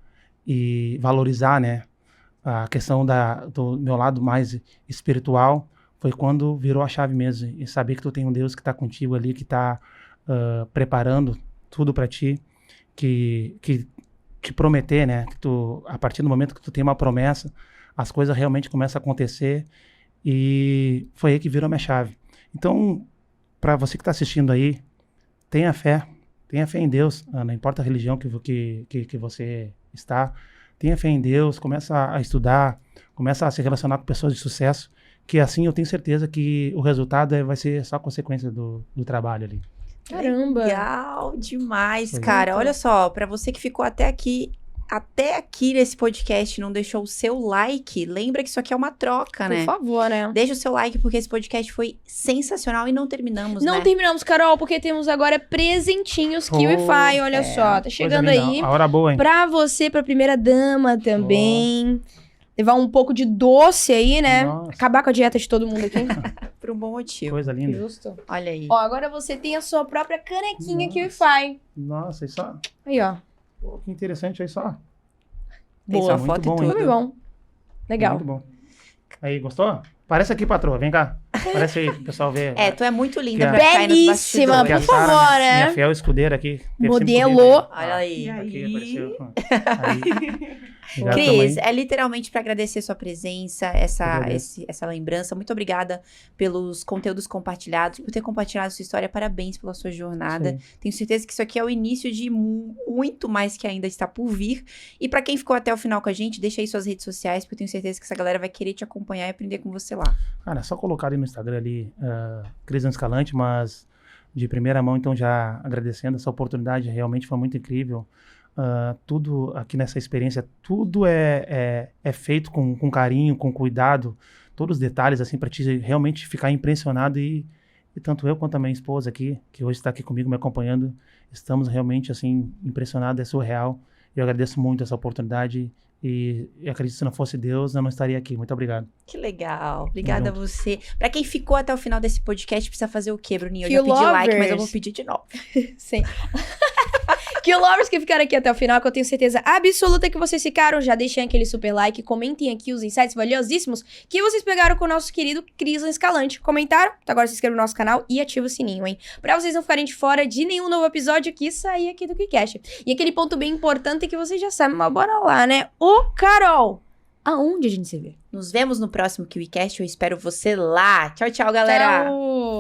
Speaker 2: e valorizar, né, a questão do meu lado mais espiritual, foi quando virou a chave mesmo. E saber que tu tem um Deus que está contigo ali, que está preparando tudo para ti, que te prometer, né, que a partir do momento que tu tem uma promessa, as coisas realmente começam a acontecer, e foi aí que virou a minha chave. Então, para você que está assistindo aí, tenha fé em Deus, não importa a religião que você está, tenha fé em Deus, começa a estudar, começa a se relacionar com pessoas de sucesso, que assim eu tenho certeza que o resultado vai ser só consequência do trabalho ali.
Speaker 3: Caramba!
Speaker 1: Legal demais,
Speaker 2: Foi.
Speaker 1: cara. Olha só, pra você que ficou até aqui nesse podcast, não deixou o seu like, lembra que isso aqui é uma troca,
Speaker 3: Por
Speaker 1: né?
Speaker 3: favor, né?
Speaker 1: Deixa o seu like, porque esse podcast foi sensacional e não terminamos,
Speaker 3: Não
Speaker 1: né?
Speaker 3: terminamos, Carol, porque temos agora presentinhos KiwiFi, olha só. Tá chegando
Speaker 2: Coisa linda,
Speaker 3: aí.
Speaker 2: a hora boa, hein?
Speaker 3: Pra você, pra primeira dama também. Levar um pouco de doce aí, né?
Speaker 2: Nossa.
Speaker 3: Acabar com a dieta de todo mundo aqui.
Speaker 1: Por um bom motivo.
Speaker 2: Coisa linda.
Speaker 3: Justo.
Speaker 1: Olha aí.
Speaker 3: Ó, agora você tem a sua própria canequinha
Speaker 2: Nossa.
Speaker 3: KiwiFi.
Speaker 2: Nossa, isso ó.
Speaker 3: Aí, ó.
Speaker 2: Pô, que interessante, aí só.
Speaker 1: Tem
Speaker 3: boa,
Speaker 1: sua
Speaker 2: muito
Speaker 1: foto
Speaker 2: bom,
Speaker 1: e
Speaker 2: hein?
Speaker 1: tudo.
Speaker 3: Muito bom. Legal.
Speaker 2: Muito bom. Aí, gostou? Parece aqui, patroa. Vem cá. Parece aí, o pessoal vê.
Speaker 1: Tu é muito linda
Speaker 2: Que
Speaker 1: pra ficar aí nos
Speaker 3: Belíssima,
Speaker 1: bastidores.
Speaker 2: Porque a
Speaker 3: por
Speaker 2: Sara,
Speaker 3: favor,
Speaker 2: minha
Speaker 3: né?
Speaker 2: fiel escudeira aqui. teve sempre
Speaker 3: Modelo.
Speaker 2: comigo.
Speaker 1: Olha aí.
Speaker 2: Tá aqui,
Speaker 1: Aí.
Speaker 2: apareceu. Aí. Obrigado
Speaker 1: Cris,
Speaker 2: também.
Speaker 1: é literalmente para agradecer sua presença,
Speaker 2: agradeço.
Speaker 1: essa lembrança. Muito obrigada pelos conteúdos compartilhados, por ter compartilhado sua história. Parabéns pela sua jornada.
Speaker 2: Sim.
Speaker 1: Tenho certeza que isso aqui é o início de muito mais que ainda está por vir. E para quem ficou até o final com a gente, deixa aí suas redes sociais, porque eu tenho certeza que essa galera vai querer te acompanhar e aprender com você lá.
Speaker 2: Cara, é só colocar ali no Instagram ali, Cris Escalante, mas de primeira mão, então já agradecendo essa oportunidade, realmente foi muito incrível. Tudo aqui nessa experiência, tudo é feito com carinho, com cuidado, todos os detalhes, assim, para te realmente ficar impressionado e tanto eu quanto a minha esposa aqui, que hoje está aqui comigo me acompanhando, estamos realmente, assim, impressionados, é surreal. Eu agradeço muito essa oportunidade e acredito que se não fosse Deus, eu não estaria aqui. Muito obrigado.
Speaker 1: Que legal. Obrigada a
Speaker 2: Junto.
Speaker 1: você. Para quem ficou até o final desse podcast, precisa fazer o quê, Bruninho? Eu
Speaker 3: Que
Speaker 1: já pedi like, mas eu
Speaker 3: lovers.
Speaker 1: vou pedir de novo.
Speaker 3: Sim. Que lovers que ficaram aqui até o final, que eu tenho certeza absoluta que vocês ficaram. Já deixem aquele super like, comentem aqui os insights valiosíssimos que vocês pegaram com o nosso querido Crislan Escalante. Comentaram? Então agora se inscreva no nosso canal e ativa o sininho, hein? Pra vocês não ficarem de fora de nenhum novo episódio que sair aqui do QuickCast. E aquele ponto bem importante que vocês já sabem, mas bora lá, né? Ô, Carol! Aonde a gente se vê?
Speaker 1: Nos vemos no próximo QuickCast. Eu espero você lá. Tchau, tchau, galera.
Speaker 3: Tchau!